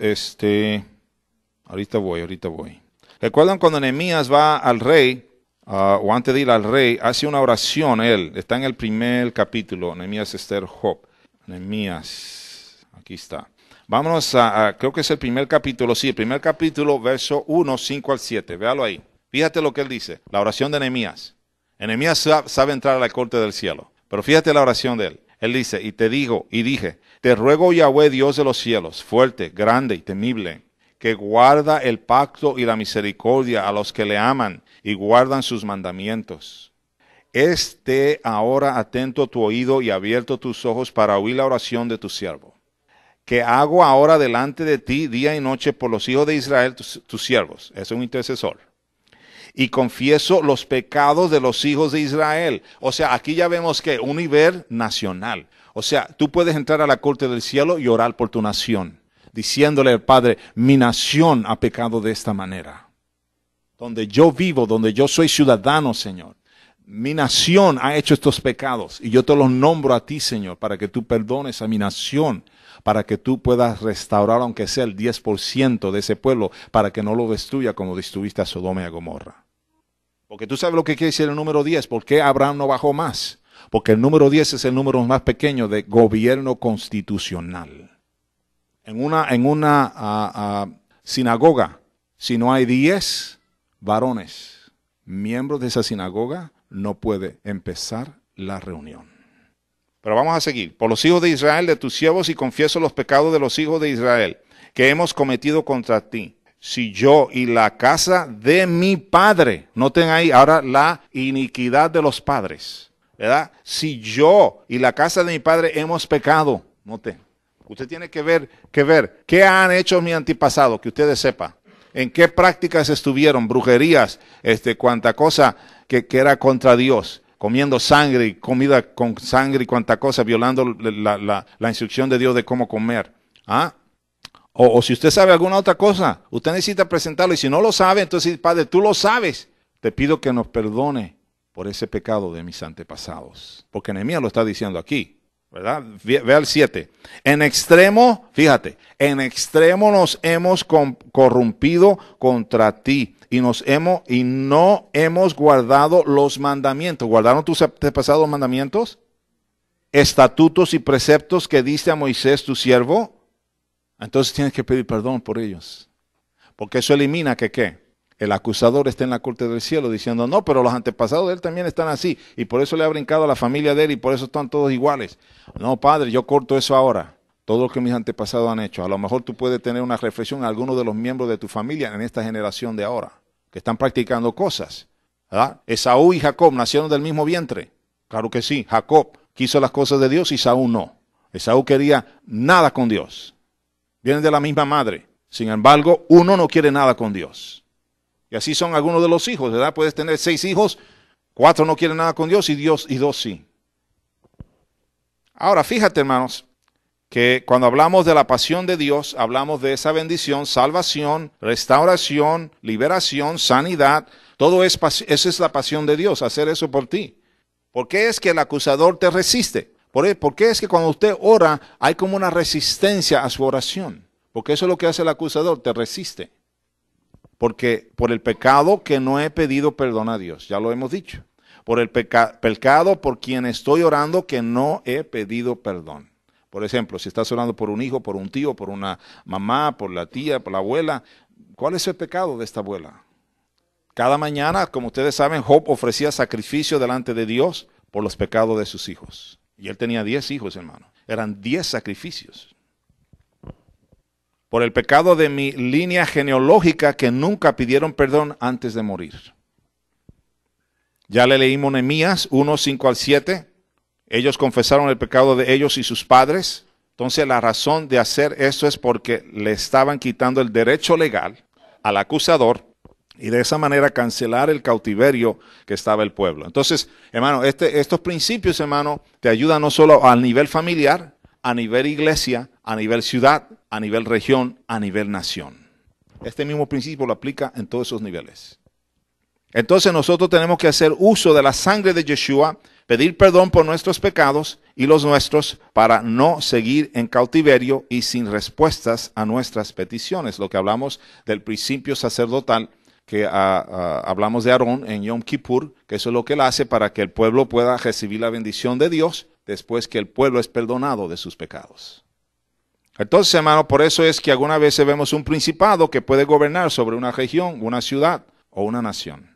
Ahorita voy. ¿Recuerdan cuando Nehemías va al rey, o antes de ir al rey, hace una oración él? Está en el primer capítulo, Nehemías, Esther, Job. Nehemías, aquí está. Vámonos creo que es el primer capítulo, sí, el primer capítulo, verso 1, 5 al 7. Véalo ahí. Fíjate lo que él dice, la oración de Nehemías. Nehemías sabe entrar a la corte del cielo, pero fíjate la oración de él. Él dice, y te digo, y dije, te ruego Yahweh, Dios de los cielos, fuerte, grande y temible, que guarda el pacto y la misericordia a los que le aman y guardan sus mandamientos. Esté ahora atento tu oído y abierto tus ojos para oír la oración de tu siervo, que hago ahora delante de ti día y noche por los hijos de Israel, tus siervos. Es un intercesor. Y confieso los pecados de los hijos de Israel. O sea, aquí ya vemos que un nivel nacional. O sea, tú puedes entrar a la corte del cielo y orar por tu nación, diciéndole al Padre, mi nación ha pecado de esta manera. Donde yo vivo, donde yo soy ciudadano, Señor. Mi nación ha hecho estos pecados y yo te los nombro a ti, Señor, para que tú perdones a mi nación, para que tú puedas restaurar, aunque sea el 10% de ese pueblo, para que no lo destruya como destruiste a Sodoma y a Gomorra. Porque tú sabes lo que quiere decir el número 10. ¿Por qué Abraham no bajó más? Porque el número 10 es el número más pequeño de gobierno constitucional. En una sinagoga, si no hay 10 varones, miembros de esa sinagoga, no puede empezar la reunión. Pero vamos a seguir. Por los hijos de Israel, de tus siervos, y confieso los pecados de los hijos de Israel, que hemos cometido contra ti. Si yo y la casa de mi padre, noten ahí ahora la iniquidad de los padres, ¿verdad? Si yo y la casa de mi padre hemos pecado, noten. Usted tiene que ver qué han hecho mis antepasados, que ustedes sepan. En qué prácticas estuvieron, brujerías, cuanta cosa que era contra Dios, comiendo sangre y comida con sangre y cuanta cosa, violando la instrucción de Dios de cómo comer. ¿Ah? O si usted sabe alguna otra cosa, usted necesita presentarlo. Y si no lo sabe, entonces, Padre, tú lo sabes. Te pido que nos perdone por ese pecado de mis antepasados. Porque Nehemías lo está diciendo aquí, ¿verdad? Ve al 7. En extremo, fíjate, en extremo nos hemos corrompido contra ti y no hemos guardado los mandamientos. ¿Guardaron tus antepasados los mandamientos? Estatutos y preceptos que diste a Moisés tu siervo. Entonces tienes que pedir perdón por ellos. Porque eso elimina que ¿qué? El acusador está en la corte del cielo diciendo, no, pero los antepasados de él también están así. Y por eso le ha brincado a la familia de él y por eso están todos iguales. No, Padre, yo corto eso ahora. Todo lo que mis antepasados han hecho. A lo mejor tú puedes tener una reflexión a algunos de los miembros de tu familia en esta generación de ahora. Que están practicando cosas. ¿Verdad? Esaú y Jacob nacieron del mismo vientre. Claro que sí. Jacob quiso las cosas de Dios y Esaú no. Esaú quería nada con Dios. Vienen de la misma madre. Sin embargo, uno no quiere nada con Dios. Y así son algunos de los hijos, ¿verdad? Puedes tener 6 hijos, 4 no quieren nada con Dios y 2 sí. Ahora, fíjate, hermanos, que cuando hablamos de la pasión de Dios, hablamos de esa bendición, salvación, restauración, liberación, sanidad. Todo esa es la pasión de Dios, hacer eso por ti. ¿Por qué es que el acusador te resiste? ¿Por qué es que cuando usted ora hay como una resistencia a su oración? Porque eso es lo que hace el acusador, te resiste. Porque por el pecado que no he pedido perdón a Dios, ya lo hemos dicho. Por el pecado por quien estoy orando que no he pedido perdón. Por ejemplo, si estás orando por un hijo, por un tío, por una mamá, por la tía, por la abuela, ¿cuál es el pecado de esta abuela? Cada mañana, como ustedes saben, Job ofrecía sacrificio delante de Dios por los pecados de sus hijos. Y él tenía 10 hijos, hermano. Eran 10 sacrificios. Por el pecado de mi línea genealógica que nunca pidieron perdón antes de morir. Ya le leímos Nehemías 1, 5 al 7. Ellos confesaron el pecado de ellos y sus padres. Entonces la razón de hacer esto es porque le estaban quitando el derecho legal al acusador y de esa manera cancelar el cautiverio que estaba el pueblo. Entonces, hermano, estos principios, hermano, te ayudan no solo a nivel familiar, a nivel iglesia, a nivel ciudad, a nivel región, a nivel nación. Este mismo principio lo aplica en todos esos niveles. Entonces nosotros tenemos que hacer uso de la sangre de Yeshua, pedir perdón por nuestros pecados y los nuestros para no seguir en cautiverio y sin respuestas a nuestras peticiones. Lo que hablamos del principio sacerdotal, que hablamos de Aarón en Yom Kippur, que eso es lo que él hace para que el pueblo pueda recibir la bendición de Dios después que el pueblo es perdonado de sus pecados. Entonces, hermano, por eso es que algunas veces vemos un principado que puede gobernar sobre una región, una ciudad o una nación.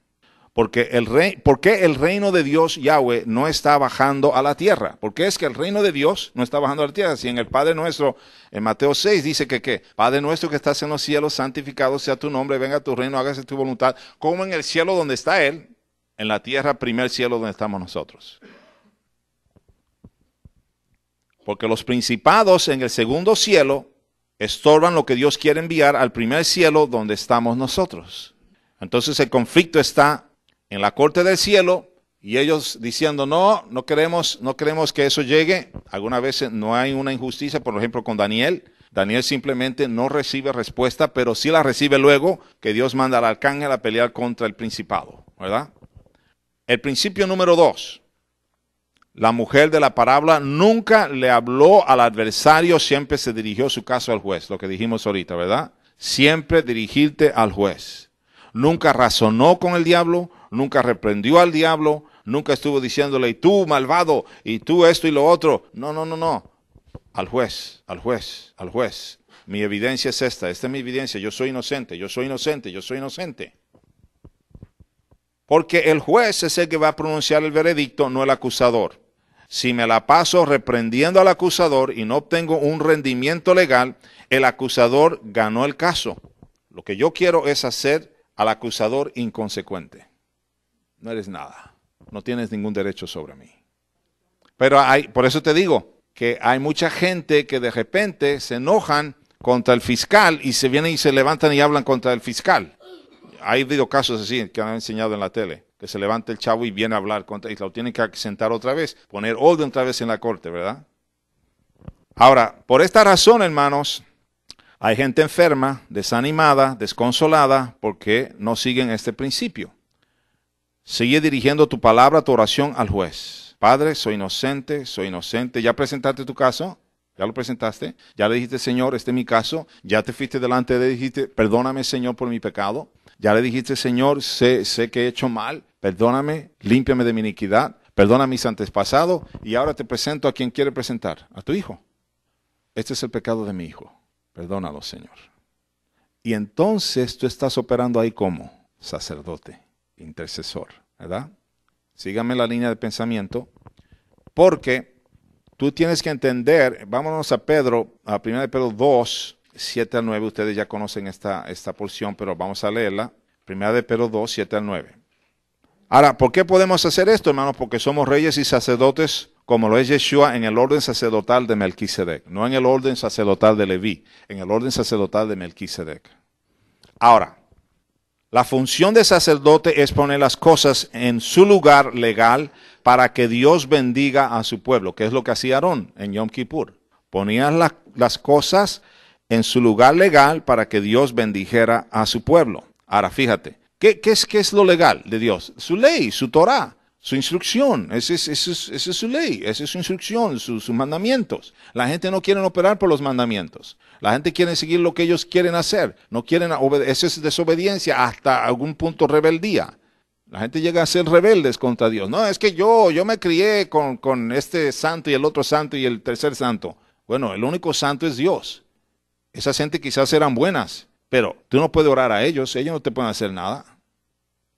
¿Por qué el reino de Dios, Yahweh, no está bajando a la tierra? ¿Por qué es que el reino de Dios no está bajando a la tierra? Si en el Padre Nuestro, en Mateo 6, dice que ¿qué? Padre nuestro que estás en los cielos, santificado sea tu nombre, venga tu reino, hágase tu voluntad, como en el cielo donde está Él, en la tierra, primer cielo donde estamos nosotros. Porque los principados en el segundo cielo estorban lo que Dios quiere enviar al primer cielo donde estamos nosotros. Entonces el conflicto está en la corte del cielo y ellos diciendo no queremos que eso llegue. Algunas veces no hay una injusticia, por ejemplo con Daniel. Daniel simplemente no recibe respuesta, pero sí la recibe luego que Dios manda al arcángel a pelear contra el principado, ¿verdad? El principio número 2. La mujer de la parábola nunca le habló al adversario, siempre se dirigió su caso al juez, lo que dijimos ahorita, ¿verdad? Siempre dirigirte al juez. Nunca razonó con el diablo, nunca reprendió al diablo, nunca estuvo diciéndole, y tú malvado, y tú esto y lo otro. No. Al juez, al juez, al juez. Mi evidencia es esta es mi evidencia, yo soy inocente, yo soy inocente, yo soy inocente. Porque el juez es el que va a pronunciar el veredicto, no el acusador. Si me la paso reprendiendo al acusador y no obtengo un rendimiento legal, el acusador ganó el caso. Lo que yo quiero es hacer al acusador inconsecuente. No eres nada. No tienes ningún derecho sobre mí. Pero por eso te digo que hay mucha gente que de repente se enojan contra el fiscal y se vienen y se levantan y hablan contra el fiscal. Hay habido casos así que han enseñado en la tele, que se levanta el chavo y viene a hablar contra, y lo tienen que sentar otra vez, poner orden otra vez en la corte, ¿verdad? Ahora, por esta razón, hermanos, hay gente enferma, desanimada, desconsolada, porque no siguen este principio. Sigue dirigiendo tu palabra, tu oración al juez. Padre, soy inocente, soy inocente. ¿Ya presentaste tu caso? ¿Ya lo presentaste? ¿Ya le dijiste, Señor, este es mi caso? ¿Ya te fuiste delante de él y dijiste, perdóname, Señor, por mi pecado? ¿Ya le dijiste, Señor, sé que he hecho mal? Perdóname, límpiame de mi iniquidad, perdona mis antepasados y ahora te presento a quien quiere presentar, a tu hijo. Este es el pecado de mi hijo. Perdónalo, Señor. Y entonces tú estás operando ahí como sacerdote, intercesor, ¿verdad? Sígame la línea de pensamiento, porque tú tienes que entender, vámonos a Pedro, a 1 Pedro 2, 7 al 9, ustedes ya conocen esta porción, pero vamos a leerla. 1 Pedro 2, 7 al 9. Ahora, ¿por qué podemos hacer esto, hermanos? Porque somos reyes y sacerdotes, como lo es Yeshua, en el orden sacerdotal de Melquisedec. No en el orden sacerdotal de Leví, en el orden sacerdotal de Melquisedec. Ahora, la función de sacerdote es poner las cosas en su lugar legal para que Dios bendiga a su pueblo, que es lo que hacía Aarón en Yom Kippur. Ponía las cosas en su lugar legal para que Dios bendijera a su pueblo. Ahora, fíjate, ¿qué es lo legal de Dios? Su ley, su Torah, su instrucción, esa es su ley, esa es su instrucción, sus mandamientos. La gente no quiere operar por los mandamientos. La gente quiere seguir lo que ellos quieren hacer. No quieren obedecer. Eso es desobediencia hasta algún punto rebeldía. La gente llega a ser rebeldes contra Dios. No, es que yo me crié con este santo y el otro santo y el tercer santo. Bueno, el único santo es Dios. Esas gente quizás eran buenas, pero tú no puedes orar a ellos no te pueden hacer nada.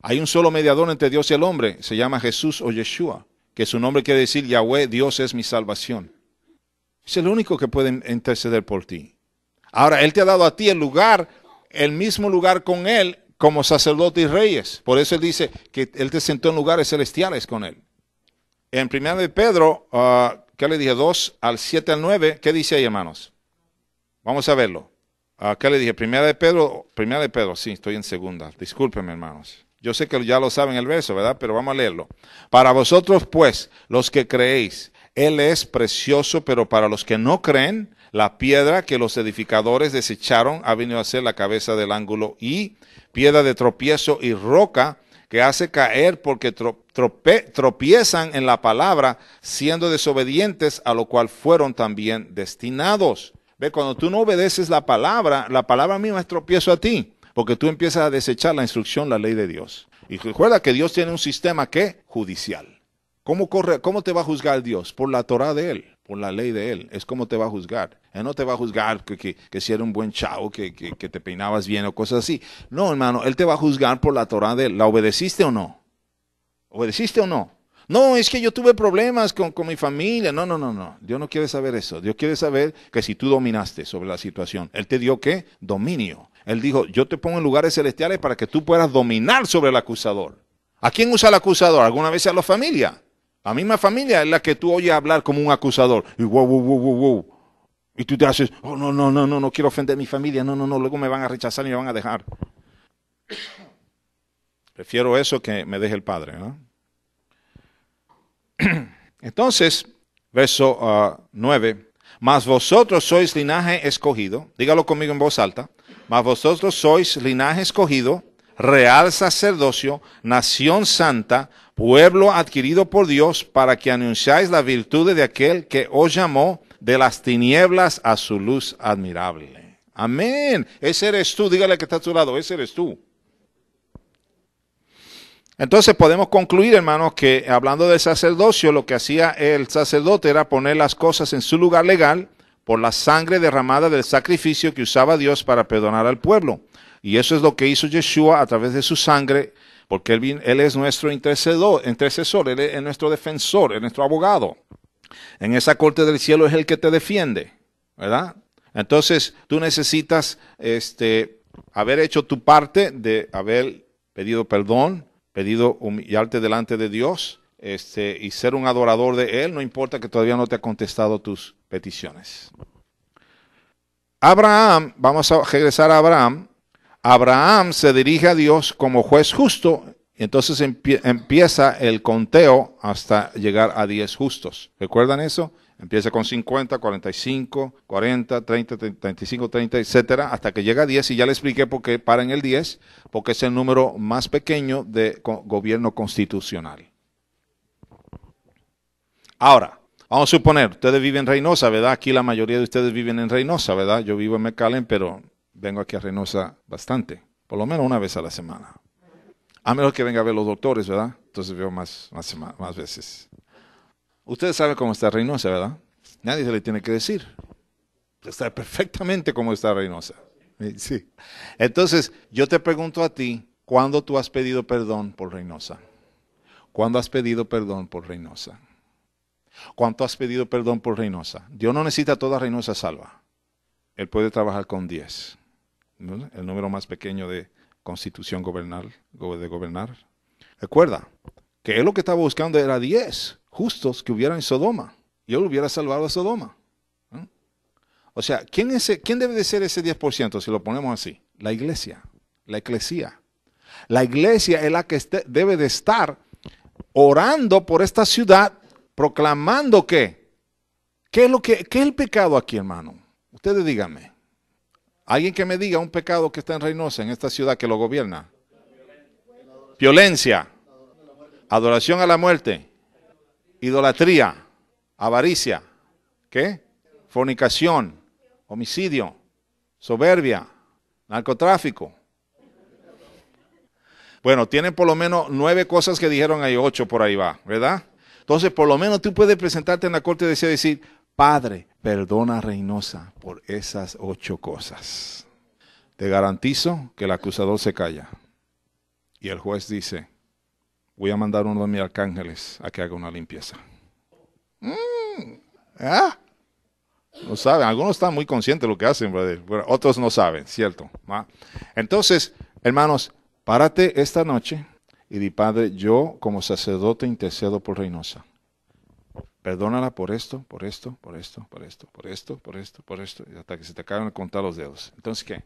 Hay un solo mediador entre Dios y el hombre, se llama Jesús o Yeshua, que su nombre quiere decir Yahweh, Dios es mi salvación. Es el único que puede interceder por ti. Ahora, Él te ha dado a ti el mismo lugar con Él, como sacerdotes y reyes. Por eso él dice que él te sentó en lugares celestiales con él. En 1 de Pedro, ¿qué le dije? 2 al 7 al 9, ¿qué dice ahí, hermanos? Vamos a verlo. ¿Qué le dije? 1 de Pedro, sí, estoy en segunda. Discúlpenme, hermanos. Yo sé que ya lo saben el verso, ¿verdad? Pero vamos a leerlo. Para vosotros, pues, los que creéis, Él es precioso, pero para los que no creen, la piedra que los edificadores desecharon ha venido a ser la cabeza del ángulo y piedra de tropiezo y roca que hace caer porque tropiezan en la palabra, siendo desobedientes, a lo cual fueron también destinados. Ve, cuando tú no obedeces la palabra misma es tropiezo a ti, porque tú empiezas a desechar la instrucción, la ley de Dios. Y recuerda que Dios tiene un sistema, ¿qué? Judicial. ¿Cómo te va a juzgar Dios? Por la Torah de Él, por la ley de Él. Es como te va a juzgar. Él no te va a juzgar que si eres un buen chavo, que te peinabas bien o cosas así. No, hermano, Él te va a juzgar por la Torah de Él. ¿La obedeciste o no? ¿Obedeciste o no? No, es que yo tuve problemas con mi familia. No. Dios no quiere saber eso. Dios quiere saber que si tú dominaste sobre la situación. Él te dio, ¿qué? Dominio. Él dijo, yo te pongo en lugares celestiales para que tú puedas dominar sobre el acusador. ¿A quién usa el acusador? ¿Alguna vez a la familia? La misma familia es la que tú oyes hablar como un acusador. Y wow. Y tú te haces, oh, no quiero ofender a mi familia. No, luego me van a rechazar y me van a dejar. Prefiero eso que me deje el Padre, ¿no? Entonces, verso 9. Mas vosotros sois linaje escogido. Dígalo conmigo en voz alta. Mas vosotros sois linaje escogido, real sacerdocio, nación santa, pueblo adquirido por Dios, para que anunciáis la virtud de aquel que os llamó de las tinieblas a su luz admirable. Amén. Ese eres tú. Dígale que está a tu lado. Ese eres tú. Entonces podemos concluir, hermanos, que hablando del sacerdocio, lo que hacía el sacerdote era poner las cosas en su lugar legal por la sangre derramada del sacrificio que usaba Dios para perdonar al pueblo. Y eso es lo que hizo Yeshua a través de su sangre, porque Él es nuestro intercesor, Él es nuestro defensor, es nuestro abogado. En esa corte del cielo es el que te defiende, ¿verdad? Entonces tú necesitas haber hecho tu parte de haber pedido perdón, pedido humillarte delante de Dios y ser un adorador de Él, no importa que todavía no te ha contestado tus peticiones. Abraham, vamos a regresar a Abraham. Abraham se dirige a Dios como juez justo, y entonces empieza el conteo hasta llegar a 10 justos. ¿Recuerdan eso? Empieza con 50, 45, 40, 30, 35, 30, etcétera, hasta que llega a 10, y ya le expliqué por qué para en el 10, porque es el número más pequeño de gobierno constitucional. Ahora, vamos a suponer, ustedes viven en Reynosa, ¿verdad? Aquí la mayoría de ustedes viven en Reynosa, ¿verdad? Yo vivo en McAllen, pero vengo aquí a Reynosa bastante, por lo menos una vez a la semana. A menos que venga a ver los doctores, ¿verdad? Entonces veo más veces. Ustedes saben cómo está Reynosa, ¿verdad? Nadie se le tiene que decir. Está perfectamente como está Reynosa. Sí. Entonces, yo te pregunto a ti, ¿cuándo tú has pedido perdón por Reynosa? ¿Cuándo has pedido perdón por Reynosa? ¿Cuánto has pedido perdón por Reynosa? Dios no necesita toda Reynosa salva. Él puede trabajar con 10. ¿No? El número más pequeño de constitución de gobernar. Recuerda que él lo que estaba buscando era 10 justos que hubieran en Sodoma. Y él hubiera salvado a Sodoma. ¿No? O sea, ¿quién debe de ser ese 10% si lo ponemos así? La iglesia, la eclesía. La iglesia es la que debe de estar orando por esta ciudad, proclamando ¿qué? ¿Qué es el pecado aquí, hermano? Ustedes díganme. Alguien que me diga un pecado que está en Reynosa, en esta ciudad que lo gobierna. Violencia, adoración a la muerte, idolatría, avaricia, ¿qué? Fornicación, homicidio, soberbia, narcotráfico. Bueno, tienen por lo menos 9 cosas que dijeron ahí, 8 por ahí va, ¿verdad? Entonces, por lo menos tú puedes presentarte en la corte de Dios y decir, Padre, perdona a Reynosa por esas 8 cosas. Te garantizo que el acusador se calla. Y el juez dice, voy a mandar uno de mis arcángeles a que haga una limpieza. No saben, algunos están muy conscientes de lo que hacen, brother. Bueno, otros no saben, ¿cierto? Entonces, hermanos, Párate esta noche y di, Padre, yo como sacerdote intercedo por Reynosa. Perdónala por esto, por esto, por esto, por esto, por esto, por esto, por esto, y hasta que se te acaben de contar los dedos. Entonces, ¿qué?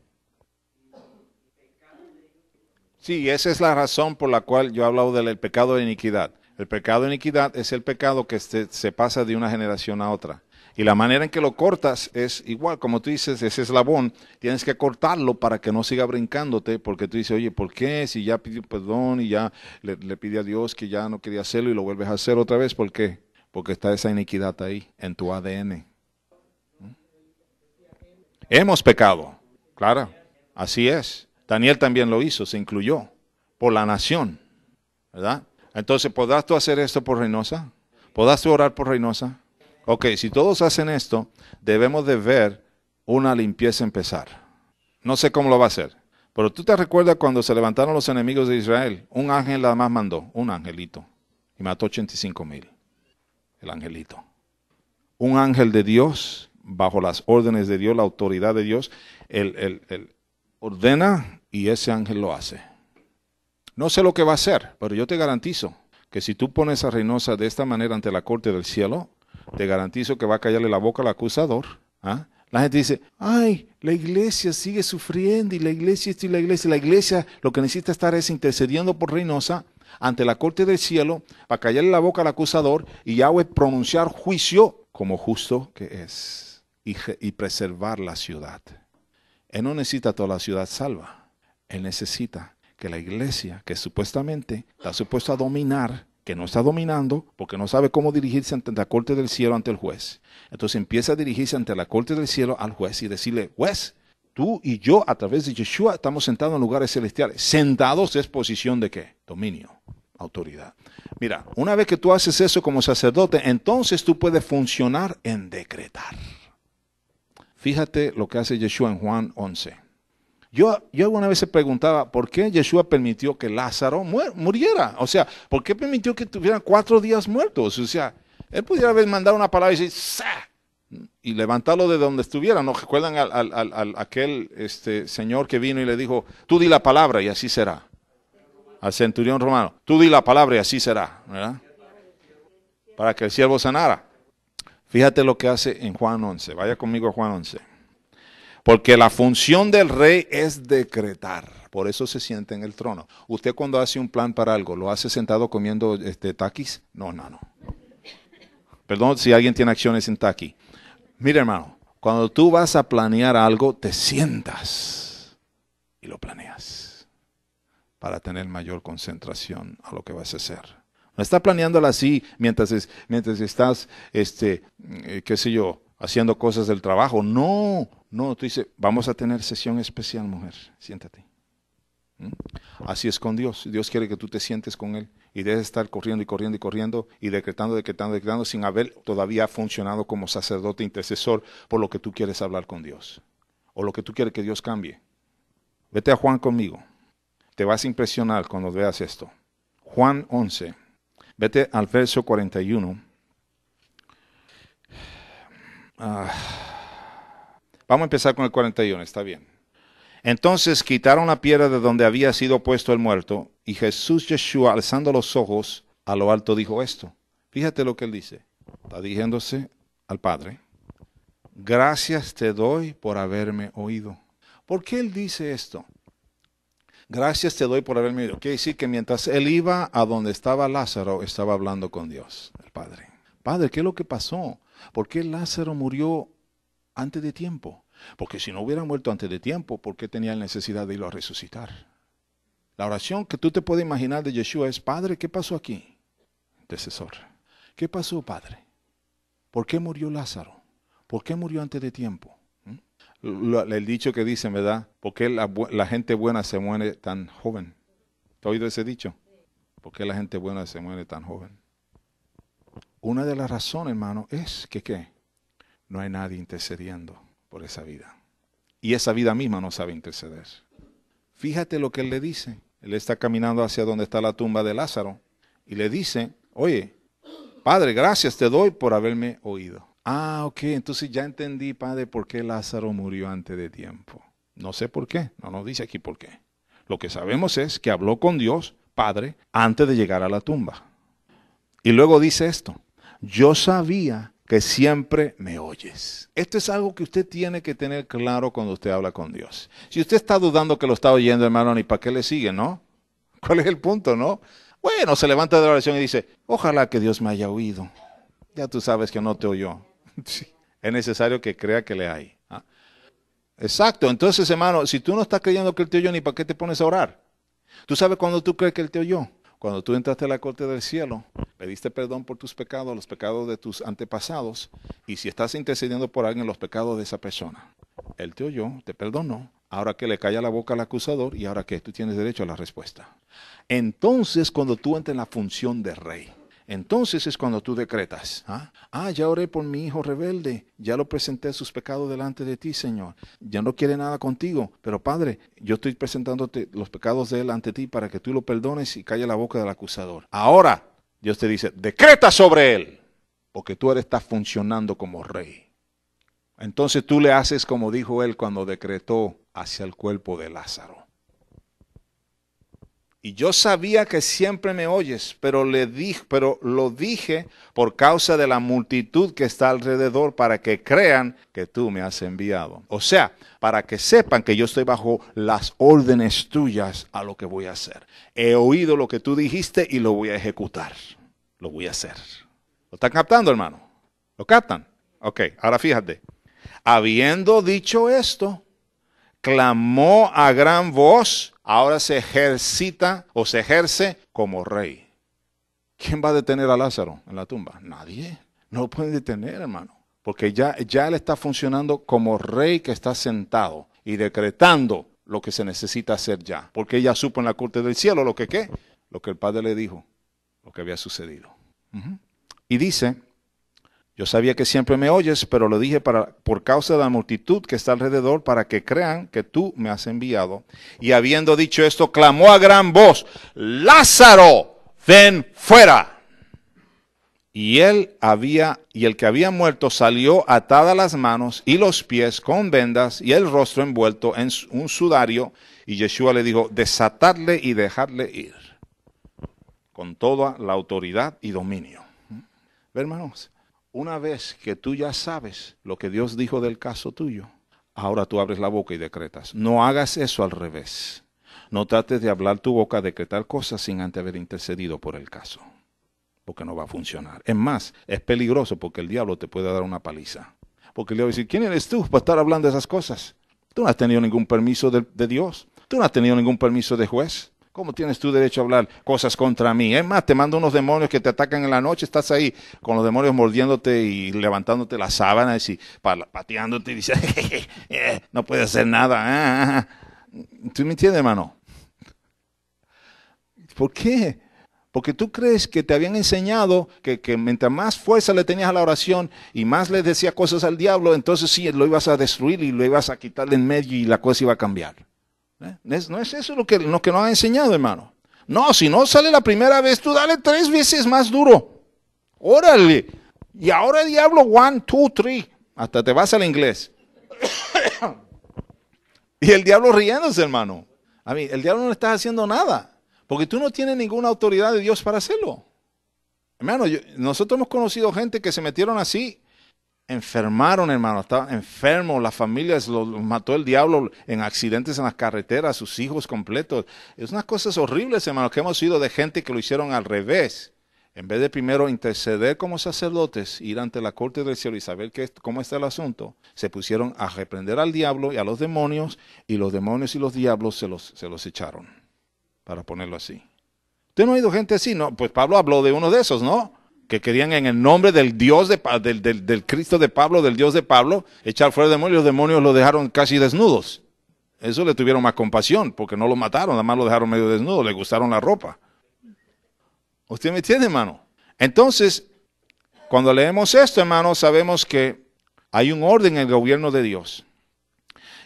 Sí, esa es la razón por la cual yo he hablado del pecado de iniquidad. El pecado de iniquidad es el pecado que se pasa de una generación a otra. Y la manera en que lo cortas es igual, como tú dices, ese eslabón, tienes que cortarlo para que no siga brincándote, porque tú dices, oye, ¿por qué? Si ya pidió perdón y ya le pide a Dios que ya no quería hacerlo y lo vuelves a hacer otra vez, ¿por qué? Porque está esa iniquidad ahí, en tu ADN. Hemos pecado, claro, así es. Daniel también lo hizo, se incluyó por la nación, ¿verdad? Entonces, ¿podrás tú hacer esto por Reynosa? ¿Podrás tú orar por Reynosa? Ok, si todos hacen esto, debemos de ver una limpieza empezar. No sé cómo lo va a hacer, pero tú te recuerdas cuando se levantaron los enemigos de Israel, un ángel nada más mandó, un angelito, y mató 85,000, el angelito. Un ángel de Dios, bajo las órdenes de Dios, la autoridad de Dios, él ordena y ese ángel lo hace. No sé lo que va a hacer, pero yo te garantizo que si tú pones a Reynosa de esta manera ante la corte del cielo, te garantizo que va a callarle la boca al acusador. ¿Ah? La gente dice, ay, la iglesia sigue sufriendo y la iglesia esto y la iglesia. La iglesia lo que necesita estar es intercediendo por Reynosa ante la corte del cielo para callarle la boca al acusador y Yahweh pronunciar juicio como justo que es y preservar la ciudad. Él no necesita toda la ciudad salva. Él necesita que la iglesia, que supuestamente está supuesta a dominar, que no está dominando porque no sabe cómo dirigirse ante la corte del cielo, ante el juez. Entonces empieza a dirigirse ante la corte del cielo al juez y decirle, juez, tú y yo a través de Yeshua estamos sentados en lugares celestiales. Sentados es posición de ¿qué? Dominio, autoridad. Mira, una vez que tú haces eso como sacerdote, entonces tú puedes funcionar en decretar. Fíjate lo que hace Yeshua en Juan 11. Yo alguna vez se preguntaba por qué Yeshua permitió que Lázaro muriera. O sea, ¿por qué permitió que tuvieran 4 días muertos? O sea, él pudiera haber mandado una palabra y decir, ¡sa! Y levantarlo de donde estuviera. ¿No recuerdan aquel señor que vino y le dijo, tú di la palabra y así será? Al centurión romano, tú di la palabra y así será, ¿verdad? Para que el siervo sanara. Fíjate lo que hace en Juan 11. Vaya conmigo a Juan 11. Porque la función del rey es decretar. Por eso se sienta en el trono. Usted cuando hace un plan para algo, ¿lo hace sentado comiendo taquis? No. Perdón si alguien tiene acciones en taqui. Mira, hermano, cuando tú vas a planear algo, te sientas y lo planeas para tener mayor concentración a lo que vas a hacer. No está planeándola así mientras estás, qué sé yo, haciendo cosas del trabajo. No, tú dices, vamos a tener sesión especial, mujer, siéntate. Así es con Dios. Dios quiere que tú te sientes con Él y debes estar corriendo y decretando sin haber todavía funcionado como sacerdote intercesor por lo que tú quieres hablar con Dios o lo que tú quieres que Dios cambie. Vete a Juan conmigo. Te vas a impresionar cuando veas esto. Juan 11. Vete al verso 41. Vamos a empezar con el 41, está bien. Entonces quitaron la piedra de donde había sido puesto el muerto, y Jesús Yeshua, alzando los ojos a lo alto, dijo esto. Fíjate lo que él dice. Está dirigiéndose al Padre. Gracias te doy por haberme oído. ¿Por qué él dice esto? Gracias te doy por haberme oído. Quiere decir que mientras él iba a donde estaba Lázaro, estaba hablando con Dios, el Padre. Padre, ¿qué es lo que pasó? ¿Por qué Lázaro murió antes de tiempo? Porque si no hubiera muerto antes de tiempo, ¿por qué tenía la necesidad de irlo a resucitar? La oración que tú te puedes imaginar de Yeshua es, Padre, ¿qué pasó aquí? Intercesor. ¿Qué pasó, Padre? ¿Por qué murió Lázaro? ¿Por qué murió antes de tiempo? El dicho que dicen, ¿verdad? ¿Por qué la gente buena se muere tan joven? ¿Te has oído ese dicho? ¿Por qué la gente buena se muere tan joven? Una de las razones, hermano, es que ¿qué? No hay nadie intercediendo por esa vida. Y esa vida misma no sabe interceder. Fíjate lo que él le dice. Él está caminando hacia donde está la tumba de Lázaro. Y le dice, oye, Padre, gracias te doy por haberme oído. Ah, ok, entonces ya entendí, Padre, por qué Lázaro murió antes de tiempo. No sé por qué, no nos dice aquí por qué. Lo que sabemos es que habló con Dios, Padre, antes de llegar a la tumba. Y luego dice esto, yo sabía que siempre me oyes. Esto es algo que usted tiene que tener claro cuando usted habla con Dios. Si usted está dudando que lo está oyendo, hermano, ni para qué le sigue, ¿no? ¿Cuál es el punto, no? Bueno, se levanta de la oración y dice, ojalá que Dios me haya oído. Ya tú sabes que no te oyó. Sí. Es necesario que crea que le hay. ¿Ah? Exacto. Entonces, hermano, si tú no estás creyendo que Él te oyó, ni para qué te pones a orar. ¿Tú sabes cuándo tú crees que Él te oyó? Cuando tú entraste a la corte del cielo, pediste perdón por tus pecados, los pecados de tus antepasados, y si estás intercediendo por alguien, los pecados de esa persona. Él te oyó, te perdonó. Ahora que le calla la boca al acusador, y ahora que tú tienes derecho a la respuesta. Entonces, cuando tú entras en la función de rey, entonces es cuando tú decretas, ya oré por mi hijo rebelde, ya lo presenté sus pecados delante de ti, Señor. Ya no quiere nada contigo, pero Padre, yo estoy presentándote los pecados de él ante ti para que tú lo perdones y calle la boca del acusador. Ahora, Dios te dice, decreta sobre él, porque tú estás funcionando como rey. Entonces tú le haces como dijo él cuando decretó hacia el cuerpo de Lázaro. Y yo sabía que siempre me oyes, pero lo dije por causa de la multitud que está alrededor para que crean que tú me has enviado. O sea, para que sepan que yo estoy bajo las órdenes tuyas a lo que voy a hacer. He oído lo que tú dijiste y lo voy a ejecutar. Lo voy a hacer. ¿Lo están captando, hermano? ¿Lo captan? Ok, ahora fíjate. Habiendo dicho esto, clamó a gran voz, ahora se ejercita o se ejerce como rey. ¿Quién va a detener a Lázaro en la tumba? Nadie. No lo pueden detener, hermano. Porque ya él está funcionando como rey que está sentado y decretando lo que se necesita hacer ya. Porque ella supo en la corte del cielo lo que ¿qué? Lo que el Padre le dijo, lo que había sucedido. Y dice, yo sabía que siempre me oyes, pero lo dije por causa de la multitud que está alrededor, para que crean que tú me has enviado. Y habiendo dicho esto, clamó a gran voz, Lázaro, ven fuera. Y el que había muerto salió atadas las manos y los pies con vendas y el rostro envuelto en un sudario. Y Yeshua le dijo, desatadle y dejadle ir, con toda la autoridad y dominio. ¿Ve, hermanos? Una vez que tú ya sabes lo que Dios dijo del caso tuyo, ahora tú abres la boca y decretas. No hagas eso al revés. No trates de hablar tu boca, decretar cosas sin antes haber intercedido por el caso, porque no va a funcionar. Es más, es peligroso porque el diablo te puede dar una paliza. Porque el diablo va a decir, ¿quién eres tú para estar hablando de esas cosas? Tú no has tenido ningún permiso de Dios. Tú no has tenido ningún permiso de juez. ¿Cómo tienes tú derecho a hablar cosas contra mí? Es más, te mando unos demonios que te atacan en la noche, estás ahí con los demonios mordiéndote y levantándote las sábanas y pateándote y dices, no puedes hacer nada. ¿Tú me entiendes, hermano? ¿Por qué? Porque tú crees que te habían enseñado que mientras más fuerza le tenías a la oración y más le decías cosas al diablo, entonces sí, lo ibas a destruir y lo ibas a quitar de en medio y la cosa iba a cambiar. No es eso lo que nos han enseñado, hermano. No, si no sale la primera vez, tú dale 3 veces más duro. Órale. Y ahora el diablo, 1, 2, 3. Hasta te vas al inglés. Y el diablo riéndose, hermano. A mí, el diablo no le está haciendo nada. Porque tú no tienes ninguna autoridad de Dios para hacerlo. Hermano, nosotros hemos conocido gente que se metieron así. Enfermaron, hermano, estaban enfermos, las familias los mató el diablo en accidentes en las carreteras, sus hijos completos. Es unas cosas horribles, hermano, que hemos oído de gente que lo hicieron al revés. En vez de primero interceder como sacerdotes, ir ante la corte del cielo y saber cómo está el asunto, se pusieron a reprender al diablo y a los demonios, y los demonios y los diablos se los echaron, para ponerlo así. ¿Usted no ha oído gente así? No, pues Pablo habló de uno de esos, ¿no? Que querían en el nombre del Dios del Cristo de Pablo, del Dios de Pablo, echar fuera demonios. Los demonios lo dejaron casi desnudos. Eso le tuvieron más compasión, porque no lo mataron, nada más lo dejaron medio desnudo, le gustaron la ropa. ¿Usted me entiende, hermano? Entonces, cuando leemos esto, hermano, sabemos que hay un orden en el gobierno de Dios.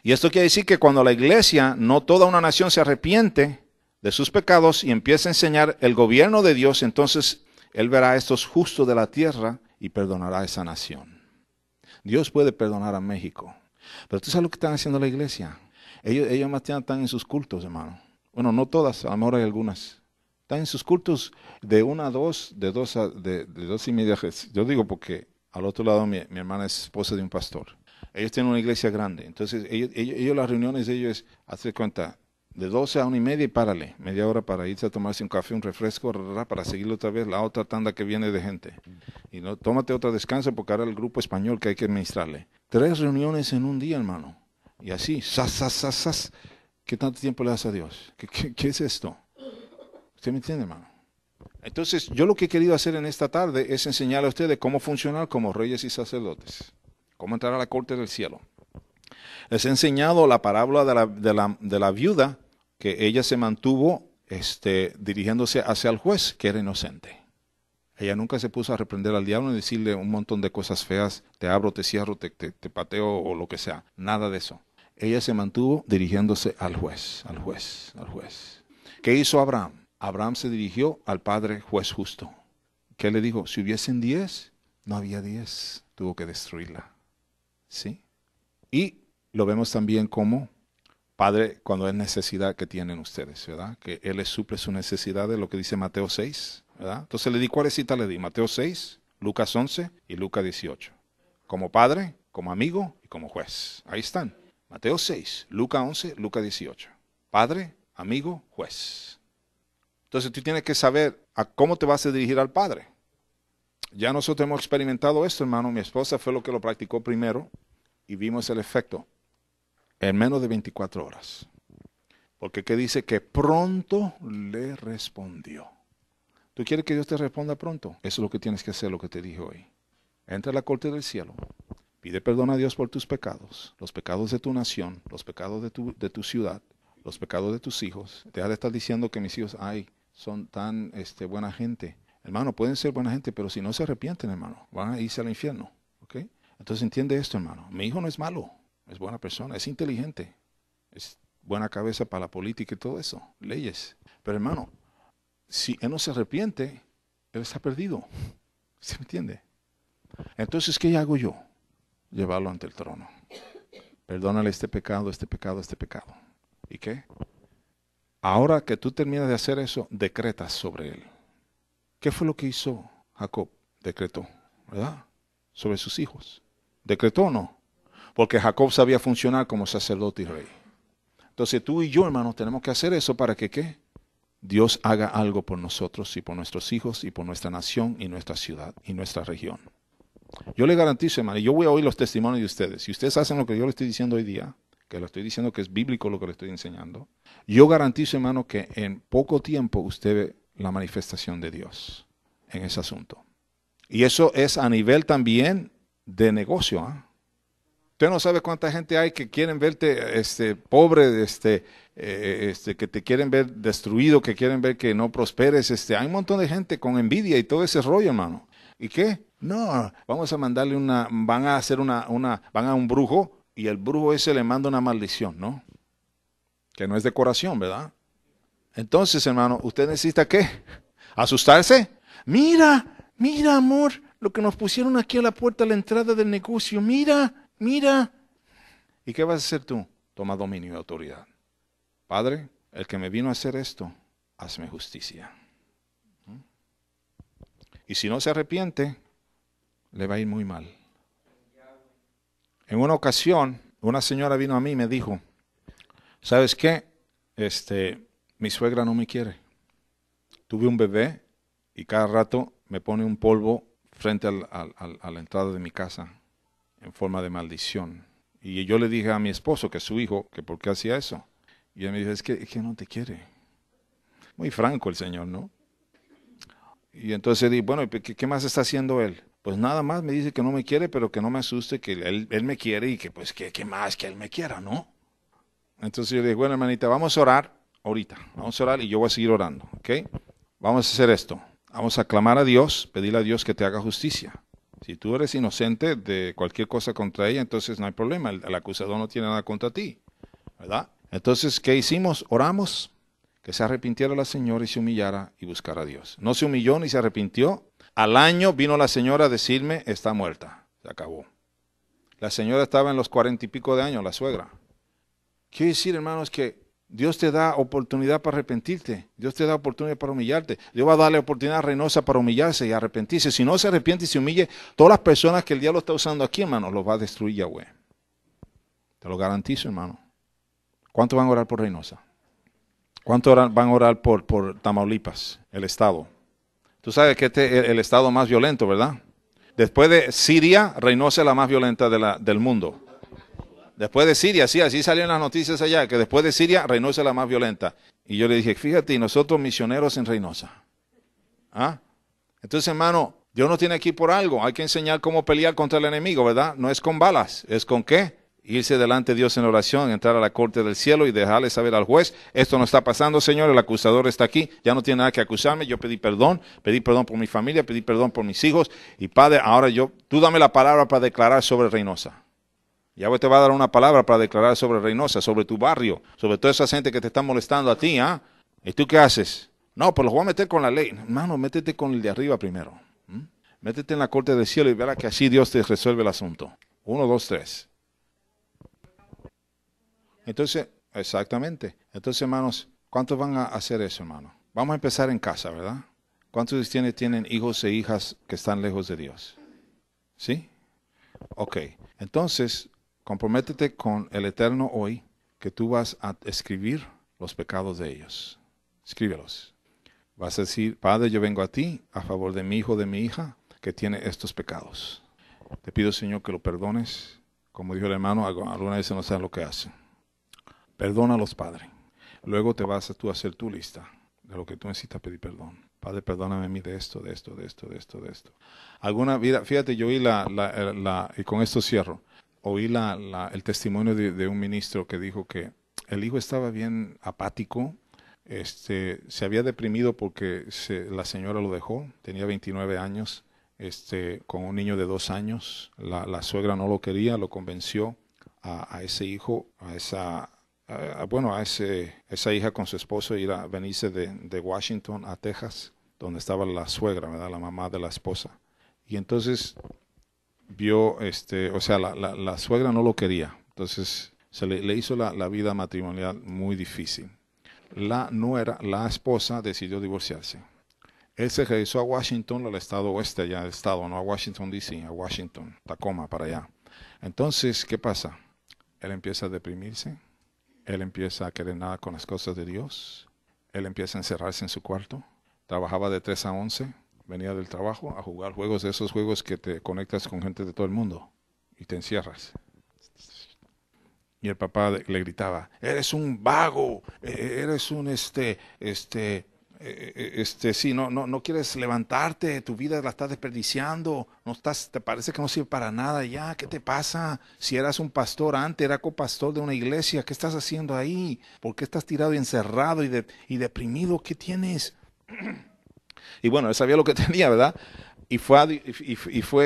Y esto quiere decir que cuando la iglesia, no toda una nación se arrepiente de sus pecados y empieza a enseñar el gobierno de Dios, entonces Él verá a estos justos de la tierra y perdonará a esa nación. Dios puede perdonar a México. Pero tú sabes lo que están haciendo la iglesia. Ellos más están en sus cultos, hermano. Bueno, no todas, a lo mejor hay algunas. Están en sus cultos de 1 a 2, de 2 y media. Yo digo porque al otro lado mi hermana es esposa de un pastor. Ellos tienen una iglesia grande. Entonces, ellos las reuniones de ellos es, hazte cuenta, de 12 a 1 y media y párale. Media hora para irse a tomarse un café, un refresco, para seguirlo otra vez, la otra tanda que viene de gente. Y no, tómate otro descanso porque ahora el grupo español que hay que administrarle. 3 reuniones en un día, hermano. Y así, sas. ¿Qué tanto tiempo le das a Dios? ¿Qué es esto? ¿Usted me entiende, hermano? Entonces, yo lo que he querido hacer en esta tarde es enseñarle a ustedes cómo funcionar como reyes y sacerdotes. Cómo entrar a la corte del cielo. Les he enseñado la parábola de la viuda, que ella se mantuvo dirigiéndose hacia el juez, que era inocente. Ella nunca se puso a reprender al diablo y decirle un montón de cosas feas, te abro, te cierro, te pateo o lo que sea. Nada de eso. Ella se mantuvo dirigiéndose al juez. ¿Qué hizo Abraham? Abraham se dirigió al Padre juez justo. ¿Qué le dijo? Si hubiesen 10, no había 10. Tuvo que destruirla. ¿Sí? Y lo vemos también como Padre cuando es necesidad que tienen ustedes, ¿verdad? Que Él les suple su necesidad de lo que dice Mateo 6, ¿verdad? Entonces le di, ¿cuáles citas le di? Mateo 6, Lucas 11 y Lucas 18. Como Padre, como amigo y como juez. Ahí están. Mateo 6, Lucas 11, Lucas 18. Padre, amigo, juez. Entonces tú tienes que saber a cómo te vas a dirigir al Padre. Ya nosotros hemos experimentado esto, hermano. Mi esposa fue lo que lo practicó primero y vimos el efecto en menos de 24 horas. Porque ¿qué dice? Que pronto le respondió. ¿Tú quieres que Dios te responda pronto? Eso es lo que tienes que hacer, lo que te dije hoy. Entra a la corte del cielo. Pide perdón a Dios por tus pecados, los pecados de tu nación, los pecados de tu ciudad, los pecados de tus hijos. Deja de estar diciendo que mis hijos son tan buena gente. Hermano, pueden ser buena gente, pero si no se arrepienten, hermano, van a irse al infierno. ¿Okay? Entonces entiende esto, hermano. Mi hijo no es malo, es buena persona, es inteligente, es buena cabeza para la política y todo eso, leyes. Pero hermano, si él no se arrepiente, él está perdido. ¿Se me entiende? Entonces, ¿qué hago yo? Llevarlo ante el trono. Perdónale este pecado. ¿Y qué? Ahora que tú terminas de hacer eso, decretas sobre él. ¿Qué fue lo que hizo Jacob? Decretó, ¿verdad? Sobre sus hijos. ¿Decretó o no? Porque Jacob sabía funcionar como sacerdote y rey. Entonces tú y yo, hermano, tenemos que hacer eso para que ¿qué? Dios haga algo por nosotros y por nuestros hijos y por nuestra nación y nuestra ciudad y nuestra región. Yo le garantizo, hermano, y yo voy a oír los testimonios de ustedes. Si ustedes hacen lo que yo le estoy diciendo hoy día, que le estoy diciendo que es bíblico lo que le estoy enseñando, yo garantizo, hermano, que en poco tiempo usted ve la manifestación de Dios en ese asunto. Y eso es a nivel también de negocio. Usted no sabe cuánta gente hay que quieren verte pobre, que te quieren ver destruido, que quieren ver que no prosperes. Hay un montón de gente con envidia y todo ese rollo, hermano. ¿Y qué? No, vamos a mandarle van a un brujo y el brujo ese le manda una maldición, ¿no? Que no es decoración, ¿verdad? Entonces, hermano, ¿usted necesita qué? ¿Asustarse? Mira, amor, lo que nos pusieron aquí a la puerta, a la entrada del negocio, mira. ¿Y qué vas a hacer tú? Toma dominio y autoridad. Padre, el que me vino a hacer esto, hazme justicia. Y si no se arrepiente, le va a ir muy mal. En una ocasión, una señora vino a mí y me dijo, ¿sabes qué? Mi suegra no me quiere. Tuve un bebé y cada rato me pone un polvo frente a la entrada de mi casa en forma de maldición. Y yo le dije a mi esposo, que es su hijo, que por qué hacía eso. Y él me dijo, es que no te quiere. Muy franco el Señor, ¿no? Y entonces dije, bueno, ¿qué más está haciendo él? Pues nada más me dice que no me quiere, pero que no me asuste, que él me quiere y que pues ¿qué más que él me quiera, ¿no? Entonces yo le dije, bueno, hermanita, vamos a orar ahorita. Vamos a orar y yo voy a seguir orando, ¿ok? Vamos a hacer esto. Vamos a clamar a Dios, pedirle a Dios que te haga justicia. Si tú eres inocente de cualquier cosa contra ella, entonces no hay problema. El acusador no tiene nada contra ti, ¿verdad? Entonces, ¿qué hicimos? Oramos. Que se arrepintiera la señora y se humillara y buscara a Dios. No se humilló ni se arrepintió. Al año vino la señora a decirme, está muerta. Se acabó. La señora estaba en los 40 y pico de años, la suegra. Quiere decir, hermanos, que Dios te da oportunidad para arrepentirte. Dios te da oportunidad para humillarte. Dios va a darle oportunidad a Reynosa para humillarse y arrepentirse. Si no se arrepiente y se humille, todas las personas que el diablo está usando aquí, hermano, los va a destruir Yahweh. Te lo garantizo, hermano. ¿Cuántos van a orar por Reynosa? ¿Cuántos van a orar por Tamaulipas, el estado? Tú sabes que este es el estado más violento, ¿verdad? Después de Siria, Reynosa es la más violenta del mundo. Después de Siria, sí, así salieron las noticias allá, que después de Siria, Reynosa es la más violenta. Y yo le dije, fíjate, y nosotros misioneros en Reynosa. ¿Ah? Entonces, hermano, Dios nos tiene aquí por algo. Hay que enseñar cómo pelear contra el enemigo, ¿verdad? No es con balas, es con ¿qué? Irse delante de Dios en oración, entrar a la corte del cielo y dejarle saber al juez, esto no está pasando, Señor, el acusador está aquí, ya no tiene nada que acusarme, yo pedí perdón por mi familia, pedí perdón por mis hijos, y Padre, ahora tú dame la palabra para declarar sobre Reynosa. Yahweh te va a dar una palabra para declarar sobre Reynosa, sobre tu barrio, sobre toda esa gente que te está molestando a ti, ¿ah? ¿Y tú qué haces? No, pues los voy a meter con la ley. Hermano, métete con el de arriba primero. Métete en la corte del cielo y verás que así Dios te resuelve el asunto. 1, 2, 3. Entonces, exactamente. Entonces, hermanos, ¿cuántos van a hacer eso, hermano? Vamos a empezar en casa, ¿verdad? ¿Cuántos de ustedes tienen hijos e hijas que están lejos de Dios? ¿Sí? Ok. Entonces, comprométete con el Eterno hoy que tú vas a escribir los pecados de ellos. Escríbelos. Vas a decir, Padre, yo vengo a ti a favor de mi hijo, de mi hija, que tiene estos pecados. Te pido, Señor, que lo perdones. Como dijo el hermano, alguna vez no saben lo que hacen. Perdónalos, Padre. Luego te vas tú a hacer tu lista de lo que tú necesitas pedir perdón. Padre, perdóname a mí de esto, de esto, de esto, de esto, de esto. Alguna vida, fíjate, yo oí y con esto cierro, oí el testimonio de un ministro que dijo que el hijo estaba bien apático, se había deprimido porque la señora lo dejó, tenía 29 años, con un niño de 2 años, la suegra no lo quería, lo convenció a ese hijo, a esa hija con su esposo a venirse de Washington a Texas, donde estaba la suegra, ¿verdad? La mamá de la esposa. Y entonces vio, la suegra no lo quería. Entonces le hizo la vida matrimonial muy difícil. La esposa decidió divorciarse. Él se regresó a Washington, al estado oeste, allá del estado, no a Washington DC, a Washington, Tacoma, para allá. Entonces, ¿qué pasa? Él empieza a deprimirse. Él empieza a querer nada con las cosas de Dios. Él empieza a encerrarse en su cuarto. Trabajaba de 3 a 11. Venía del trabajo a jugar juegos, de esos juegos que te conectas con gente de todo el mundo. Y te encierras. Y el papá le gritaba, eres un vago, eres un no quieres levantarte, tu vida la estás desperdiciando, te parece que no sirve para nada ya, ¿qué te pasa? Si eras un pastor antes, era copastor de una iglesia, ¿qué estás haciendo ahí? ¿Por qué estás tirado y encerrado y deprimido? ¿Qué tienes? Y bueno, él sabía lo que tenía, ¿verdad? Y fue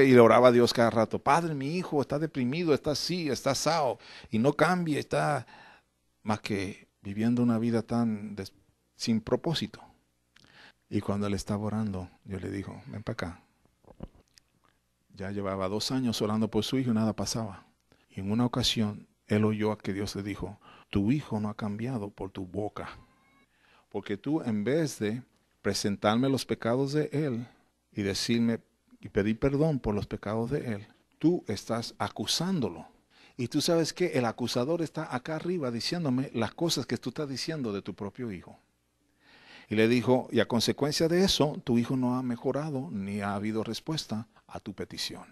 y le oraba a Dios cada rato, Padre, mi hijo está deprimido, está así, está asado, y no cambia, está más que viviendo una vida sin propósito. Y cuando él estaba orando, Dios le dijo, ven para acá. Ya llevaba 2 años orando por su hijo y nada pasaba. Y en una ocasión, él oyó a que Dios le dijo, tu hijo no ha cambiado por tu boca. Porque tú, en vez de presentarme los pecados de él y decirme y pedir perdón por los pecados de él, tú estás acusándolo. Y tú sabes que el acusador está acá arriba diciéndome las cosas que tú estás diciendo de tu propio hijo. Y le dijo, y a consecuencia de eso, tu hijo no ha mejorado ni ha habido respuesta a tu petición.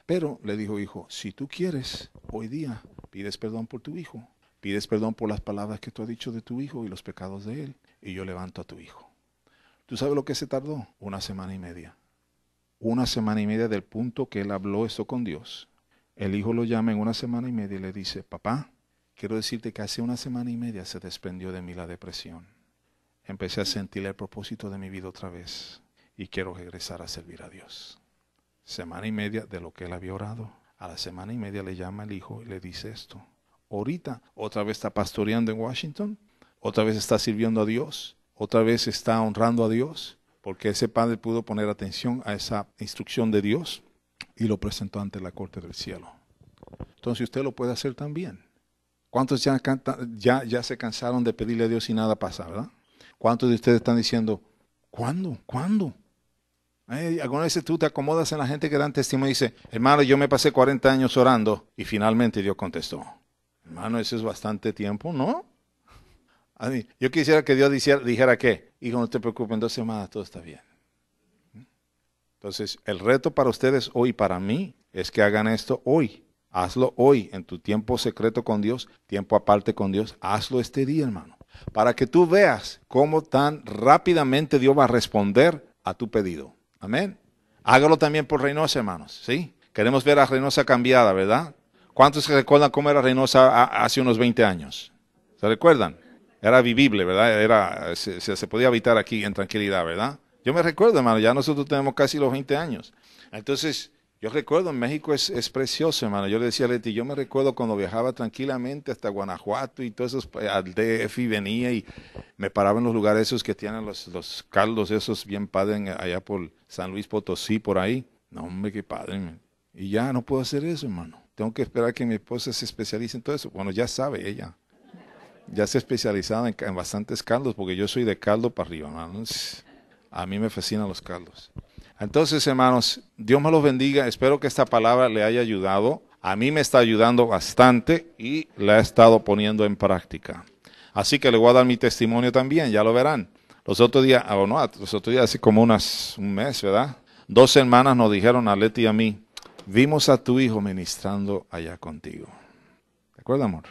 Pero le dijo, hijo, si tú quieres, hoy día pides perdón por tu hijo, pides perdón por las palabras que tú has dicho de tu hijo y los pecados de él, y yo levanto a tu hijo. ¿Tú sabes lo que se tardó? 1 semana y media. 1 semana y media del punto que él habló eso con Dios. El hijo lo llama en 1 semana y media y le dice, papá, quiero decirte que hace 1 semana y media se desprendió de mí la depresión. Empecé a sentir el propósito de mi vida otra vez y quiero regresar a servir a Dios. 1 semana y media de lo que él había orado. A la semana y media le llama el hijo y le dice esto. Ahorita otra vez está pastoreando en Washington, otra vez está sirviendo a Dios, otra vez está honrando a Dios, porque ese padre pudo poner atención a esa instrucción de Dios y lo presentó ante la corte del cielo. Entonces usted lo puede hacer también. ¿Cuántos ya se cansaron de pedirle a Dios y nada pasa, verdad? ¿Cuántos de ustedes están diciendo, ¿cuándo? ¿Cuándo? Algunas veces tú te acomodas en la gente que dan testimonio y dice, hermano, yo me pasé 40 años orando y finalmente Dios contestó. Hermano, eso es bastante tiempo, ¿no? Yo quisiera que Dios dijera que, hijo, no te preocupes, en 2 semanas todo está bien. Entonces, el reto para ustedes hoy, para mí, es que hagan esto hoy. Hazlo hoy, en tu tiempo secreto con Dios, tiempo aparte con Dios. Hazlo este día, hermano, para que tú veas cómo tan rápidamente Dios va a responder a tu pedido. Amén. Hágalo también por Reynosa, hermanos, ¿sí? Queremos ver a Reynosa cambiada, ¿verdad? ¿Cuántos se recuerdan cómo era Reynosa hace unos 20 años? ¿Se recuerdan? Era vivible, ¿verdad? Se podía habitar aquí en tranquilidad, ¿verdad? Yo me recuerdo, hermano, ya nosotros tenemos casi los 20 años. Entonces, yo recuerdo, en México es precioso, hermano. Yo le decía a Leti, yo me recuerdo cuando viajaba tranquilamente hasta Guanajuato y todos esos, al DF y venía y me paraba en los lugares esos que tienen los caldos esos bien padres allá por San Luis Potosí, por ahí. No, hombre, qué padre, man. Y ya no puedo hacer eso, hermano. Tengo que esperar que mi esposa se especialice en todo eso. Bueno, ya sabe ella. Ya se ha especializado en bastantes caldos, porque yo soy de caldo para arriba, hermanos. A mí me fascinan los caldos. Entonces, hermanos, Dios me los bendiga. Espero que esta palabra le haya ayudado. A mí me está ayudando bastante y la he estado poniendo en práctica. Así que le voy a dar mi testimonio también, ya lo verán. Los otros días, hace como un mes, ¿verdad? 2 hermanas nos dijeron a Leti y a mí, vimos a tu hijo ministrando allá contigo. ¿Te acuerdas, amor?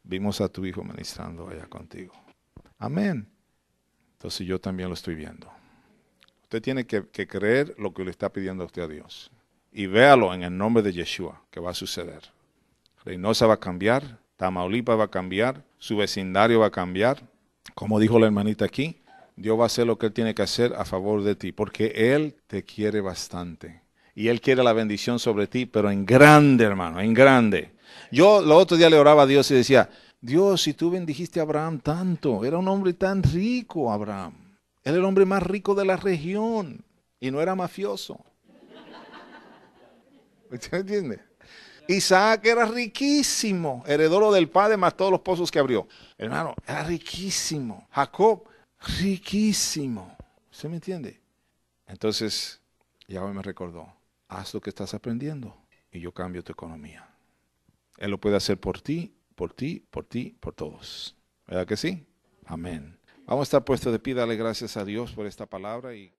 Vimos a tu hijo ministrando allá contigo. Amén. Entonces yo también lo estoy viendo. Usted tiene que creer lo que le está pidiendo a usted a Dios. Y véalo en el nombre de Yeshua, que va a suceder. Reynosa va a cambiar, Tamaulipas va a cambiar, su vecindario va a cambiar. Como dijo la hermanita aquí, Dios va a hacer lo que Él tiene que hacer a favor de ti, porque Él te quiere bastante. Y Él quiere la bendición sobre ti, pero en grande, hermano, en grande. Yo el otro día le oraba a Dios y decía, Dios, si tú bendijiste a Abraham tanto, era un hombre tan rico, Abraham. Él era el hombre más rico de la región y no era mafioso. ¿Usted entiende? Isaac era riquísimo, heredó lo del padre más todos los pozos que abrió. Hermano, era riquísimo. Jacob, riquísimo. ¿Usted me entiende? Entonces, Yahweh me recordó, haz lo que estás aprendiendo y yo cambio tu economía. Él lo puede hacer por ti, por ti, por ti, por todos. ¿Verdad que sí? Amén. Vamos a estar puestos de pie, dale gracias a Dios por esta palabra y